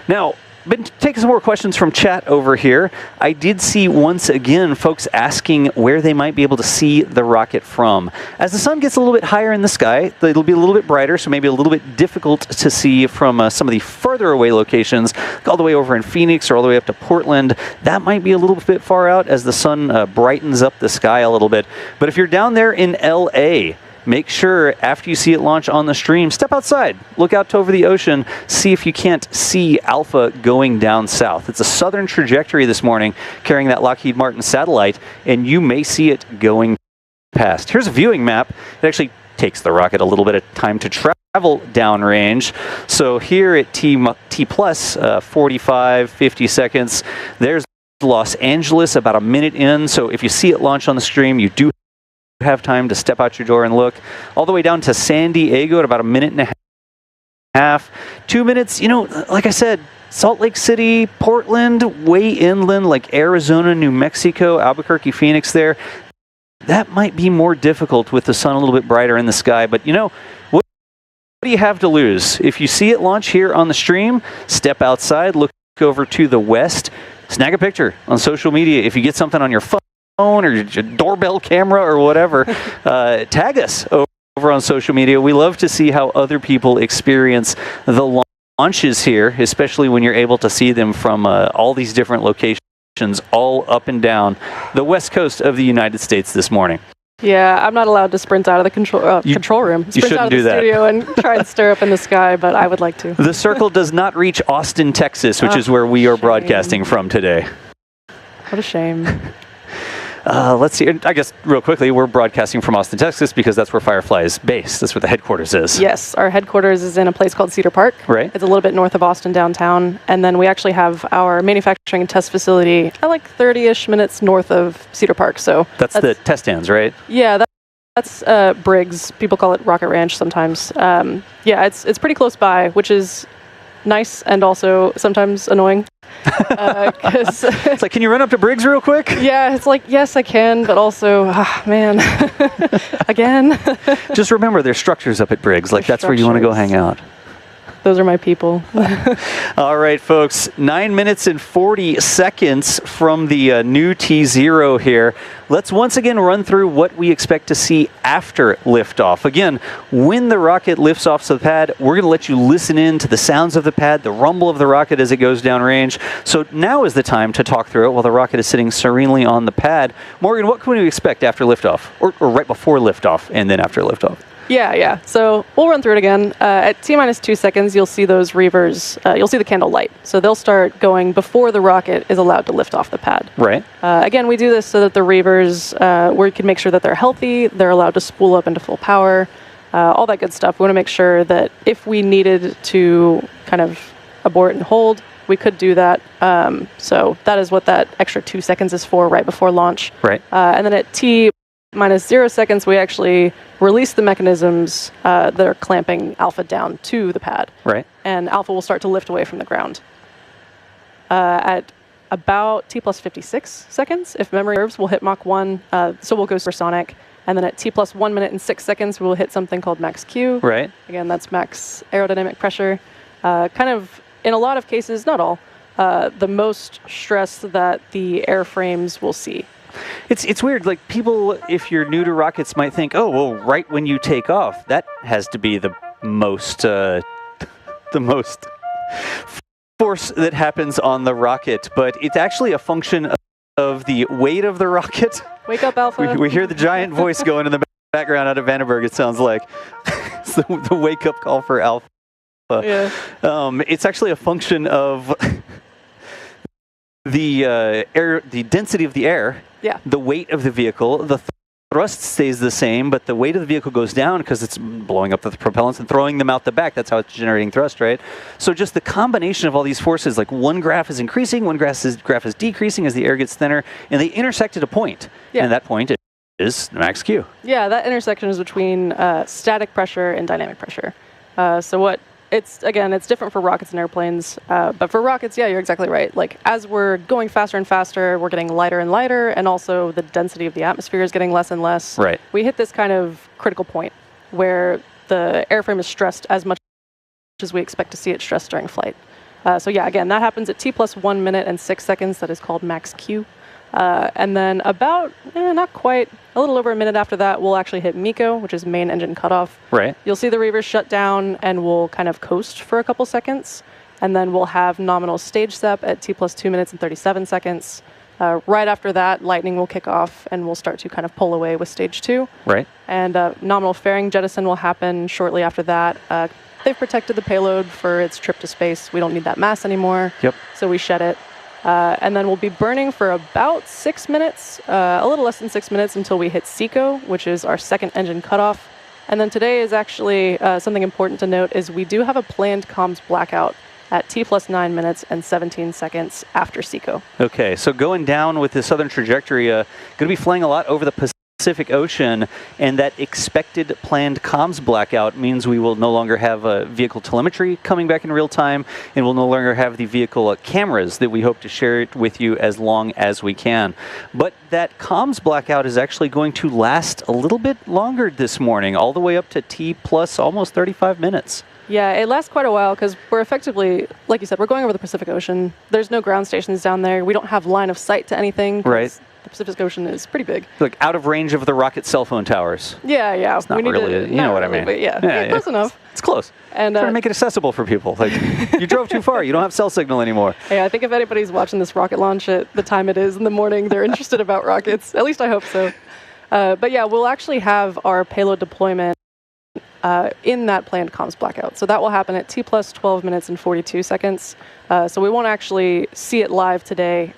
Now, been taking some more questions from chat over here. I did see once again folks asking where they might be able to see the rocket from. As the sun gets a little bit higher in the sky, it'll be a little bit brighter, so maybe a little bit difficult to see from some of the further away locations, all the way over in Phoenix or all the way up to Portland. That might be a little bit far out as the sun brightens up the sky a little bit. But if you're down there in LA, make sure after you see it launch on the stream, step outside, look out over the ocean, see if you can't see Alpha going down south. It's a southern trajectory this morning carrying that Lockheed Martin satellite, and you may see it going past. Here's a viewing map. It actually takes the rocket a little bit of time to travel downrange. So here at T plus 45, 50 seconds, there's Los Angeles about a minute in. So if you see it launch on the stream, you do have time to step out your door and look. All the way down to San Diego at about a minute and a half. 2 minutes, you know, like I said, Salt Lake City, Portland, way inland, like Arizona, New Mexico, Albuquerque, Phoenix there. That might be more difficult with the sun a little bit brighter in the sky, but you know, what do you have to lose? If you see it launch here on the stream, step outside, look over to the west, snag a picture on social media. If you get something on your phone or your doorbell camera or whatever, tag us over on social media. We love to see how other people experience the launches here, especially when you're able to see them from all these different locations all up and down the west coast of the United States this morning. Yeah, I'm not allowed to sprint out of the control room. Sprint out of the studio and try and stir up in the sky, but I would like to. The circle does not reach Austin, Texas, which is where we are broadcasting from today. What a shame. Let's see. I guess real quickly, we're broadcasting from Austin, Texas, because that's where Firefly is based. That's where the headquarters is. Yes, our headquarters is in a place called Cedar Park. Right. It's a little bit north of Austin downtown, and then we actually have our manufacturing and test facility at like 30-ish minutes north of Cedar Park. So that's the test stands, right? Yeah, that's Briggs. People call it Rocket Ranch sometimes. Yeah, it's pretty close by, which is nice and also sometimes annoying. It's like, can you run up to Briggs real quick? Yeah, it's like, yes, I can, but also, man, again. Just remember, there's structures up at Briggs. Like, that's where you want to go hang out. Those are my people. All right, folks, 9 minutes and 40 seconds from the new T0 here. Let's once again run through what we expect to see after liftoff. Again, when the rocket lifts off the pad, we're going to let you listen in to the sounds of the pad, the rumble of the rocket as it goes downrange. So now is the time to talk through it while the rocket is sitting serenely on the pad. Morgan, what can we expect after liftoff, or right before liftoff and then after liftoff? Yeah. So we'll run through it again. At T-minus 2 seconds, you'll see those reavers, you'll see the candle light. So they'll start going before the rocket is allowed to lift off the pad. Right. Again, we do this so that the reavers, we can make sure that they're healthy, they're allowed to spool up into full power, all that good stuff. We want to make sure that if we needed to kind of abort and hold, we could do that. So that is what that extra 2 seconds is for right before launch. Right. And then at T-minus 0 seconds, we actually release the mechanisms that are clamping Alpha down to the pad. Right. And Alpha will start to lift away from the ground. At about T plus 56 seconds, if memory serves, we'll hit Mach 1, so we'll go supersonic. And then at T plus 1 minute and 6 seconds, we'll hit something called max Q. Right. Again, that's max aerodynamic pressure. Kind of, in a lot of cases, not all, the most stress that the airframes will see. It's weird, like people, if you're new to rockets, might think, oh, well, right when you take off, that has to be the most force that happens on the rocket, but it's actually a function of the weight of the rocket. Wake up, Alpha. We hear the giant voice going in the background out of Vandenberg, it sounds like. It's the wake-up call for Alpha. Yeah. It's actually a function of the density of the air, the weight of the vehicle, the thrust stays the same, but the weight of the vehicle goes down because it's blowing up the propellants and throwing them out the back. That's how it's generating thrust, right? So just the combination of all these forces, like one graph is increasing, one graph is decreasing as the air gets thinner, and they intersect at a point, and that point is max Q. Yeah, that intersection is between static pressure and dynamic pressure. It's different for rockets and airplanes, but for rockets, yeah, you're exactly right. Like, as we're going faster and faster, we're getting lighter and lighter, and also the density of the atmosphere is getting less and less. Right. We hit this kind of critical point where the airframe is stressed as much as we expect to see it stressed during flight. So yeah, again, that happens at T plus 1 minute and 6 seconds. That is called max Q. And then about, not quite, a little over a minute after that, we'll actually hit MECO, which is main engine cutoff. Right. You'll see the reavers shut down, and we'll kind of coast for a couple seconds. And then we'll have nominal stage SEP at T plus 2 minutes and 37 seconds. Right after that, lightning will kick off, and we'll start to kind of pull away with stage 2. Right. And nominal fairing jettison will happen shortly after that. They've protected the payload for its trip to space. We don't need that mass anymore. Yep. So we shed it. And then we'll be burning for about 6 minutes, a little less than 6 minutes until we hit SECO, which is our second engine cutoff. And then today is actually something important to note is we do have a planned comms blackout at T plus 9 minutes and 17 seconds after SECO. Okay, so going down with the southern trajectory, going to be flying a lot over the Pacific Ocean, and that expected planned comms blackout means we will no longer have vehicle telemetry coming back in real time, and we'll no longer have the vehicle cameras that we hope to share it with you as long as we can. But that comms blackout is actually going to last a little bit longer this morning, all the way up to T plus almost 35 minutes. Yeah, it lasts quite a while because we're effectively, like you said, we're going over the Pacific Ocean. There's no ground stations down there. We don't have line of sight to anything. Right. The Pacific Ocean is pretty big. Like out of range of the rocket cell phone towers. Yeah. It's not really, you know what I mean. But yeah, close enough. It's close. And trying to make it accessible for people. Like, you drove too far. You don't have cell signal anymore. Hey, I think if anybody's watching this rocket launch at the time it is in the morning, they're interested about rockets. At least I hope so. But yeah, we'll actually have our payload deployment in that planned comms blackout. So that will happen at T plus 12 minutes and 42 seconds. So we won't actually see it live today.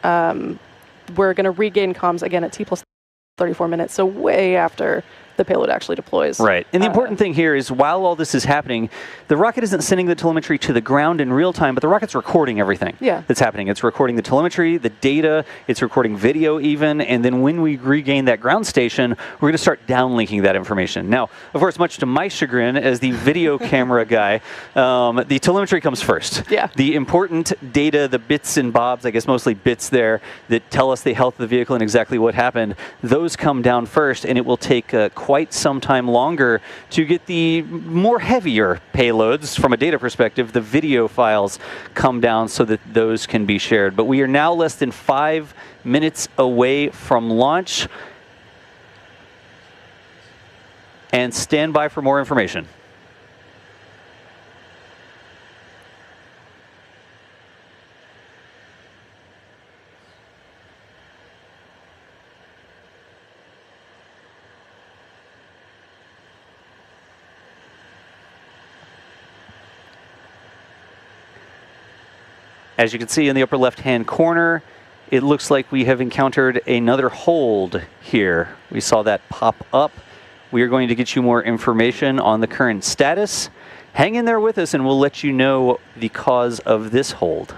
We're going to regain comms again at T plus 34 minutes, so way after the payload actually deploys. Right. And the important thing here is while all this is happening, the rocket isn't sending the telemetry to the ground in real time, but the rocket's recording everything that's happening. It's recording the telemetry, the data, it's recording video even, and then when we regain that ground station, we're going to start downlinking that information. Now, of course, much to my chagrin as the video camera guy, the telemetry comes first. Yeah. The important data, the bits and bobs, I guess mostly bits there, that tell us the health of the vehicle and exactly what happened, those come down first, and it will take quite some time longer to get the more heavier payloads from a data perspective, the video files come down so that those can be shared. But we are now less than 5 minutes away from launch. And stand by for more information. As you can see in the upper left-hand corner, it looks like we have encountered another hold here. We saw that pop up. We are going to get you more information on the current status. Hang in there with us and we'll let you know the cause of this hold.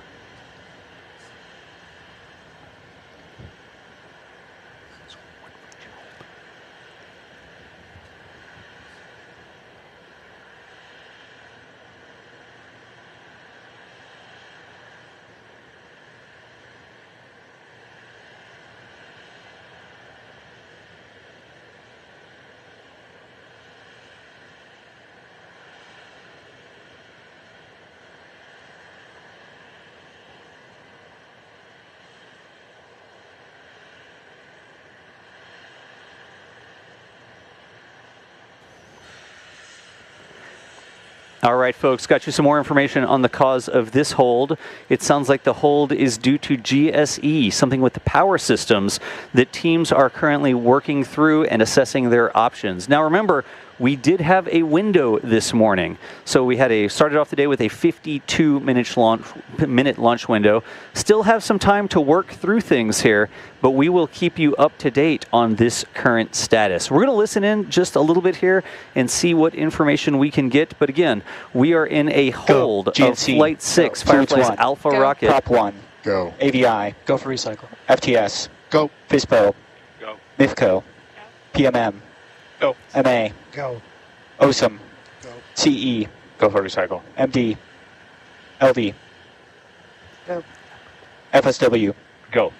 All right, folks, got you some more information on the cause of this hold. It sounds like the hold is due to GSE, something with the power systems that teams are currently working through and assessing their options. Now, remember, we did have a window this morning. So we had started off the day with a 52-minute launch window. Still have some time to work through things here, but we will keep you up to date on this current status. We're going to listen in just a little bit here and see what information we can get. But again, we are in a hold of Flight 6, Firefly's Alpha rocket. Prop 1. Go. AVI. Go for recycle. FTS. Go. FISPO. Go. MIFCO. PMM. Go. MA. Go. OSM. Go. CE. Go for recycle. MD. LD. Go. FSW. Go.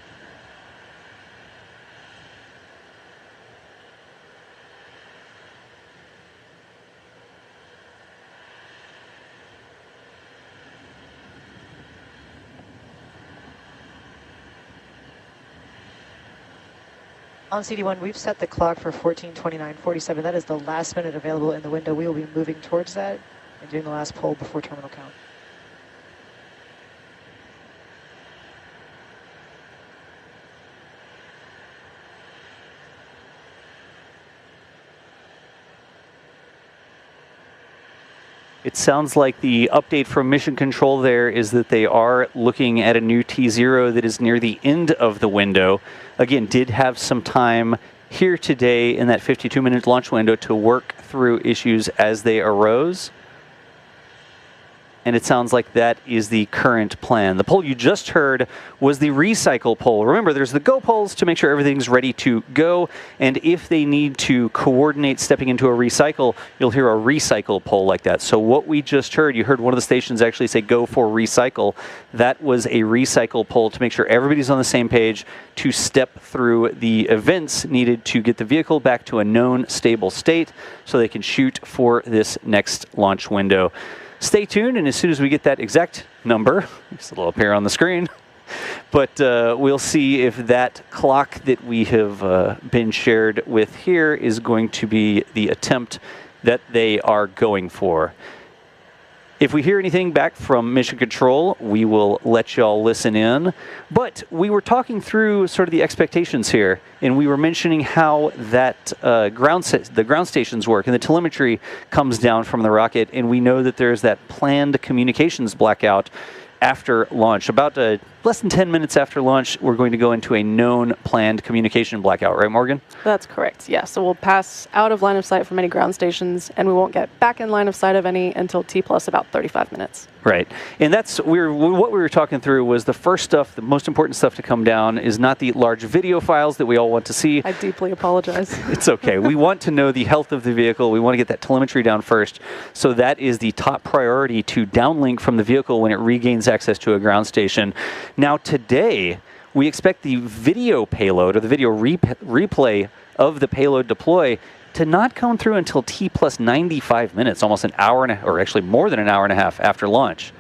On CD1, we've set the clock for 14:29:47. That is the last minute available in the window. We will be moving towards that and doing the last poll before terminal count. It sounds like the update from Mission Control there is that they are looking at a new T0 that is near the end of the window. Again, did have some time here today in that 52-minute launch window to work through issues as they arose. And it sounds like that is the current plan. The poll you just heard was the recycle poll. Remember, there's the go polls to make sure everything's ready to go. And if they need to coordinate stepping into a recycle, you'll hear a recycle poll like that. So what we just heard, you heard one of the stations actually say go for recycle. That was a recycle poll to make sure everybody's on the same page to step through the events needed to get the vehicle back to a known stable state so they can shoot for this next launch window. Stay tuned, and as soon as we get that exact number, it'll appear on the screen, but we'll see if that clock that we have been shared with here is going to be the attempt that they are going for. If we hear anything back from Mission Control, we will let y'all listen in. But we were talking through sort of the expectations here, and we were mentioning how that the ground stations work, and the telemetry comes down from the rocket, and we know that there's that planned communications blackout after launch. About less than 10 minutes after launch, we're going to go into a known planned communication blackout, right, Morgan? That's correct, yeah. So we'll pass out of line of sight from any ground stations, and we won't get back in line of sight of any until T plus about 35 minutes. Right, and that's what we were talking through was the first stuff, the most important stuff to come down is not the large video files that we all want to see. I deeply apologize. It's okay. We want to know the health of the vehicle. We want to get that telemetry down first. So that is the top priority to downlink from the vehicle when it regains access to a ground station. Now today, we expect the video payload or the video replay of the payload deploy to not come through until T plus 95 minutes, almost an hour and or actually more than an hour and a half after launch.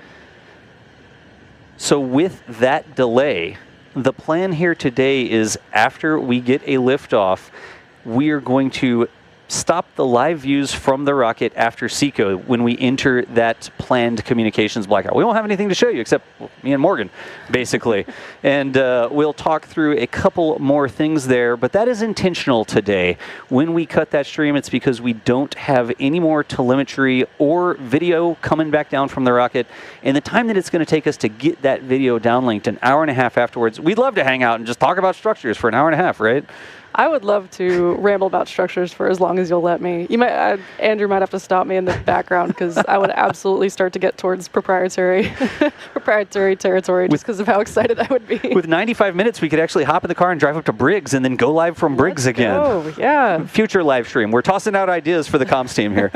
So with that delay, the plan here today is after we get a liftoff, we are going to stop the live views from the rocket after SECO when we enter that planned communications blackout. We won't have anything to show you except me and Morgan, basically. And we'll talk through a couple more things there, but that is intentional today. When we cut that stream, it's because we don't have any more telemetry or video coming back down from the rocket. And the time that it's going to take us to get that video downlinked, an hour and a half afterwards, we'd love to hang out and just talk about structures for an hour and a half, right? I would love to ramble about structures for as long as you'll let me. You might, Andrew might have to stop me in the background because I would absolutely start to get towards proprietary territory just because of how excited I would be. With 95 minutes, we could actually hop in the car and drive up to Briggs and then go live from Briggs again. Oh, yeah. Future live stream. We're tossing out ideas for the comms team here.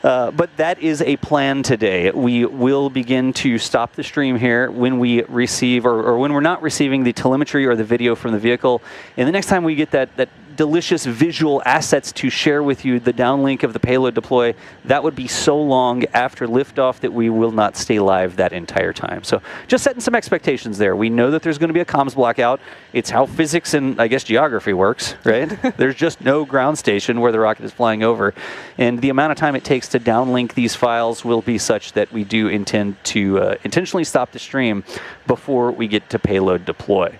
But that is a plan today. We will begin to stop the stream here when we receive or when we're not receiving the telemetry or the video from the vehicle. And the next time we get that delicious visual assets to share with you, the downlink of the payload deploy, that would be so long after liftoff that we will not stay live that entire time. So just setting some expectations there. We know that there's going to be a comms blackout. It's how physics and, I guess, geography works, right? There's just no ground station where the rocket is flying over. And the amount of time it takes to downlink these files will be such that we do intend to intentionally stop the stream before we get to payload deploy.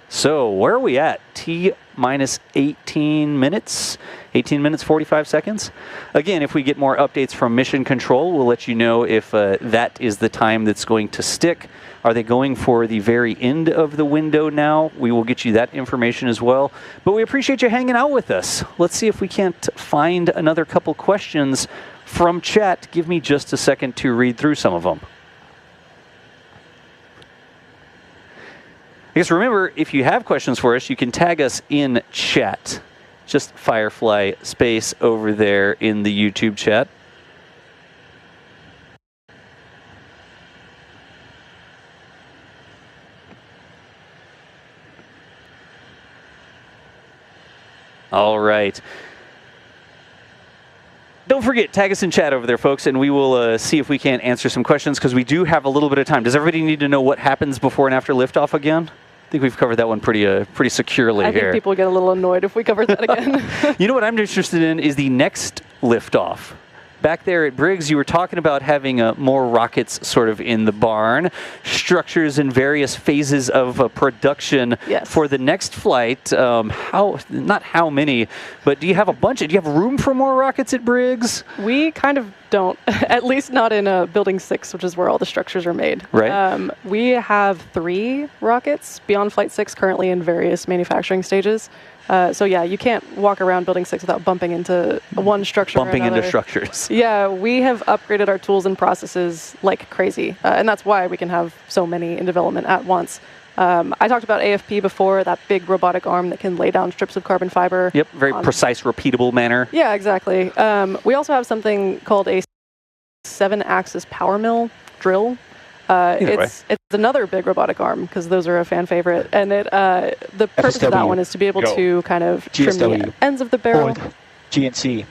So where are we at? T minus 18 minutes, 18 minutes, 45 seconds. Again, if we get more updates from Mission Control, we'll let you know if that is the time that's going to stick. Are they going for the very end of the window now? We will get you that information as well. But we appreciate you hanging out with us. Let's see if we can't find another couple questions from chat. Give me just a second to read through some of them. I guess remember, if you have questions for us, you can tag us in chat. Just Firefly Space over there in the YouTube chat. All right. Don't forget, tag us in chat over there, folks, and we will see if we can answer some questions, because we do have a little bit of time. Does everybody need to know what happens before and after liftoff again? I think we've covered that one pretty securely here. I think people get a little annoyed if we cover that again. You know what I'm interested in is the next liftoff. Back there at Briggs, you were talking about having more rockets sort of in the barn, structures in various phases of production for the next flight. Not how many, but do you have a bunch? Do you have room for more rockets at Briggs? We kind of don't, at least not in Building 6, which is where all the structures are made. Right. We have 3 rockets beyond Flight 6 currently in various manufacturing stages. So yeah, you can't walk around Building 6 without bumping into one structure Bumping or another. into structures. Yeah, we have upgraded our tools and processes like crazy. And that's why we can have so many in development at once. I talked about AFP before, that big robotic arm that can lay down strips of carbon fiber. Yep, very precise, repeatable manner. Yeah, exactly. We also have something called a 7-axis power mill drill. It's another big robotic arm, because those are a fan favorite, and the purpose of that one is to be able to kind of trim the ends of the barrel. Hold. GNC.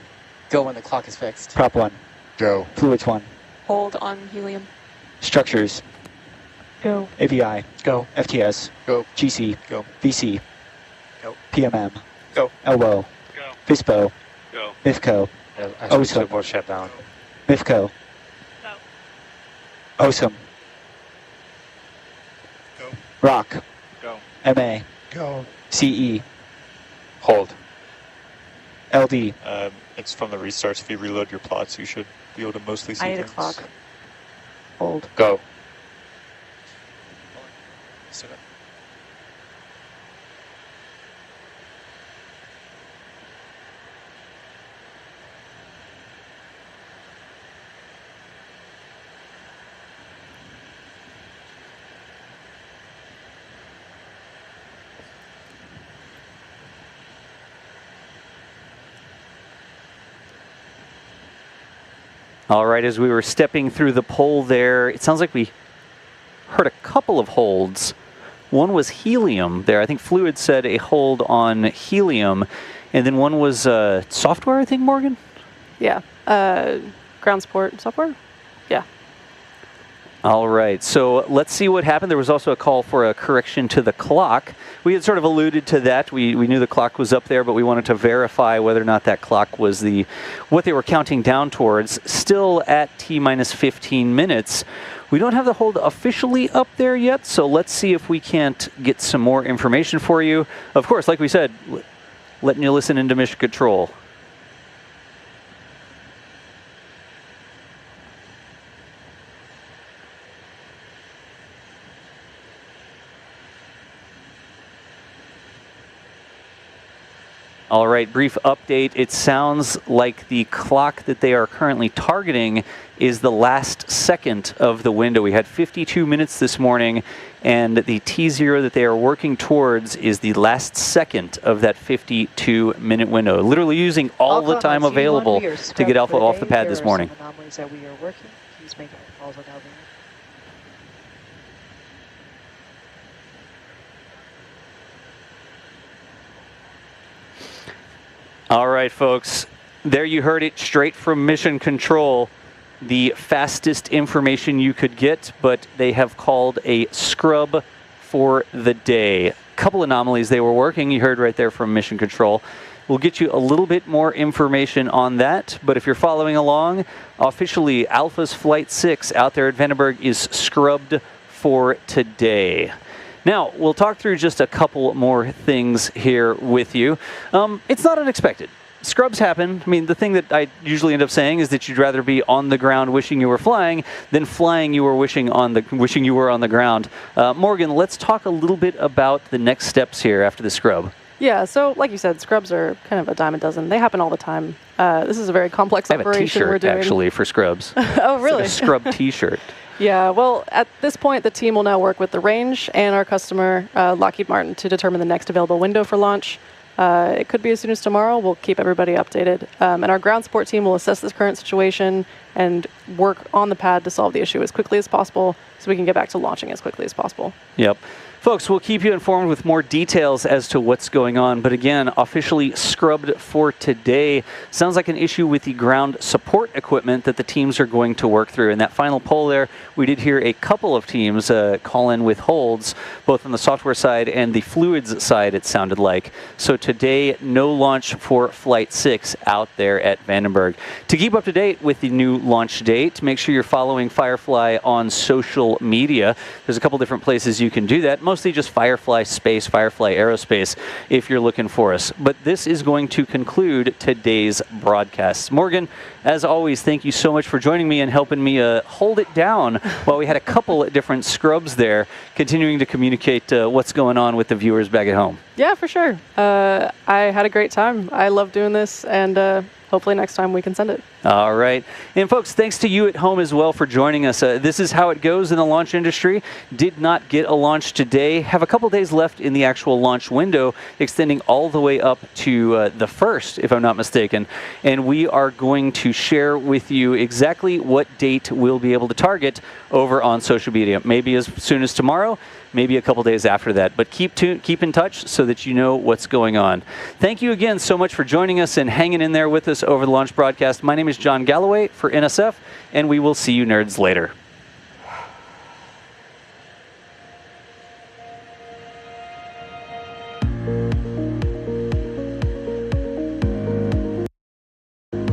Go when the clock is fixed. Prop 1. Go. Fluids 1. Hold on helium. Structures. Go. AVI. Go. FTS. Go. GC. Go. VC. Go. PMM. Go. LWO. Go. FISPO. Go. MIFCO. OSM. Shut down. MIFCO. OSM. Go. ROC. Go. MA. Go. CE. Hold. LD. It's from the restarts. If you reload your plots, you should be able to mostly see I need a things. clock. Hold. Go. All right, as we were stepping through the pole there, it sounds like we heard a couple of holds. One was helium there. I think Fluid said a hold on helium. And then one was software, I think, Morgan? Yeah. Ground support software? Yeah. All right, so let's see what happened. There was also a call for a correction to the clock. We had sort of alluded to that. We knew the clock was up there, but we wanted to verify whether or not that clock was what they were counting down towards. Still at T-minus 15 minutes. We don't have the hold officially up there yet, so let's see if we can't get some more information for you. Of course, like we said, letting you listen into mission control. All right, brief update. It sounds like the clock that they are currently targeting is the last second of the window. We had 52 minutes this morning, and the T0 that they are working towards is the last second of that 52-minute window, literally using all the time available to get Alpha off the pad this morning. There are some anomalies that we are working. He's making calls on Alvin. All right, folks, there you heard it straight from Mission Control. The fastest information you could get, but they have called a scrub for the day. Couple anomalies they were working, you heard right there from Mission Control. We'll get you a little bit more information on that, but if you're following along, officially Alpha's Flight 6 out there at Vandenberg is scrubbed for today. Now, we'll talk through just a couple more things here with you. It's not unexpected. Scrubs happen. I mean, the thing that I usually end up saying is that you'd rather be on the ground wishing you were flying than flying you were wishing you were on the ground. Morgan, let's talk a little bit about the next steps here after the scrub. Yeah, so like you said, scrubs are kind of a dime a dozen. They happen all the time. This is a very complex operation we're doing. I have a t-shirt, actually, for scrubs. Oh, really? It's like a scrub t-shirt. Yeah, well, at this point, the team will now work with the range and our customer, Lockheed Martin, to determine the next available window for launch. It could be as soon as tomorrow. We'll keep everybody updated. And our ground support team will assess this current situation and work on the pad to solve the issue as quickly as possible so we can get back to launching as quickly as possible. Yep. Folks, we'll keep you informed with more details as to what's going on. But again, officially scrubbed for today. Sounds like an issue with the ground support equipment that the teams are going to work through. In that final poll there, we did hear a couple of teams call in with holds, both on the software side and the fluids side, it sounded like. So today, no launch for Flight 6 out there at Vandenberg. To keep up to date with the new launch date, make sure you're following Firefly on social media. There's a couple different places you can do that. Mostly just Firefly Space, Firefly Aerospace, if you're looking for us. But this is going to conclude today's broadcast. Morgan, as always, thank you so much for joining me and helping me hold it down while we had a couple of different scrubs there, continuing to communicate what's going on with the viewers back at home. Yeah, for sure. I had a great time. I love doing this, and hopefully next time we can send it. All right. And folks, thanks to you at home as well for joining us. This is how it goes in the launch industry. Did not get a launch today. Have a couple days left in the actual launch window, extending all the way up to the 1st, if I'm not mistaken. And we are going to share with you exactly what date we'll be able to target over on social media. Maybe as soon as tomorrow, maybe a couple days after that. But keep in touch so that you know what's going on. Thank you again so much for joining us and hanging in there with us over the launch broadcast. My name is John Galloway for NSF, and we will see you nerds later.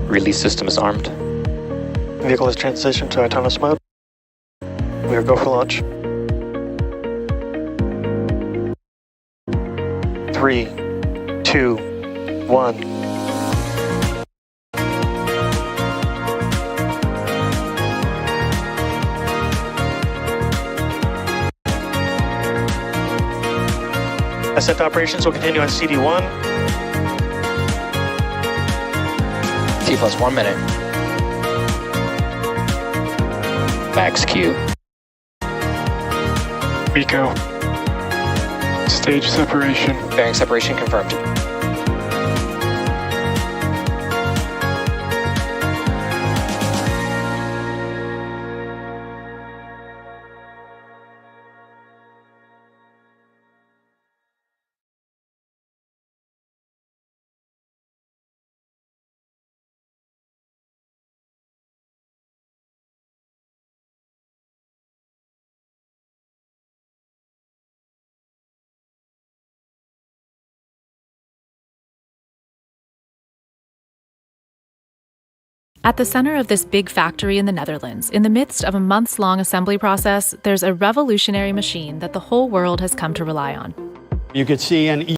Release system is armed. Vehicle has transitioned to autonomous mode. We are go for launch. 3, 2, 1. Ascent operations will continue on CD1. T plus 1 minute. Max Q. Rico. Stage separation. Bearing separation confirmed. At the center of this big factory in the Netherlands, in the midst of a months-long assembly process, there's a revolutionary machine that the whole world has come to rely on. You could see an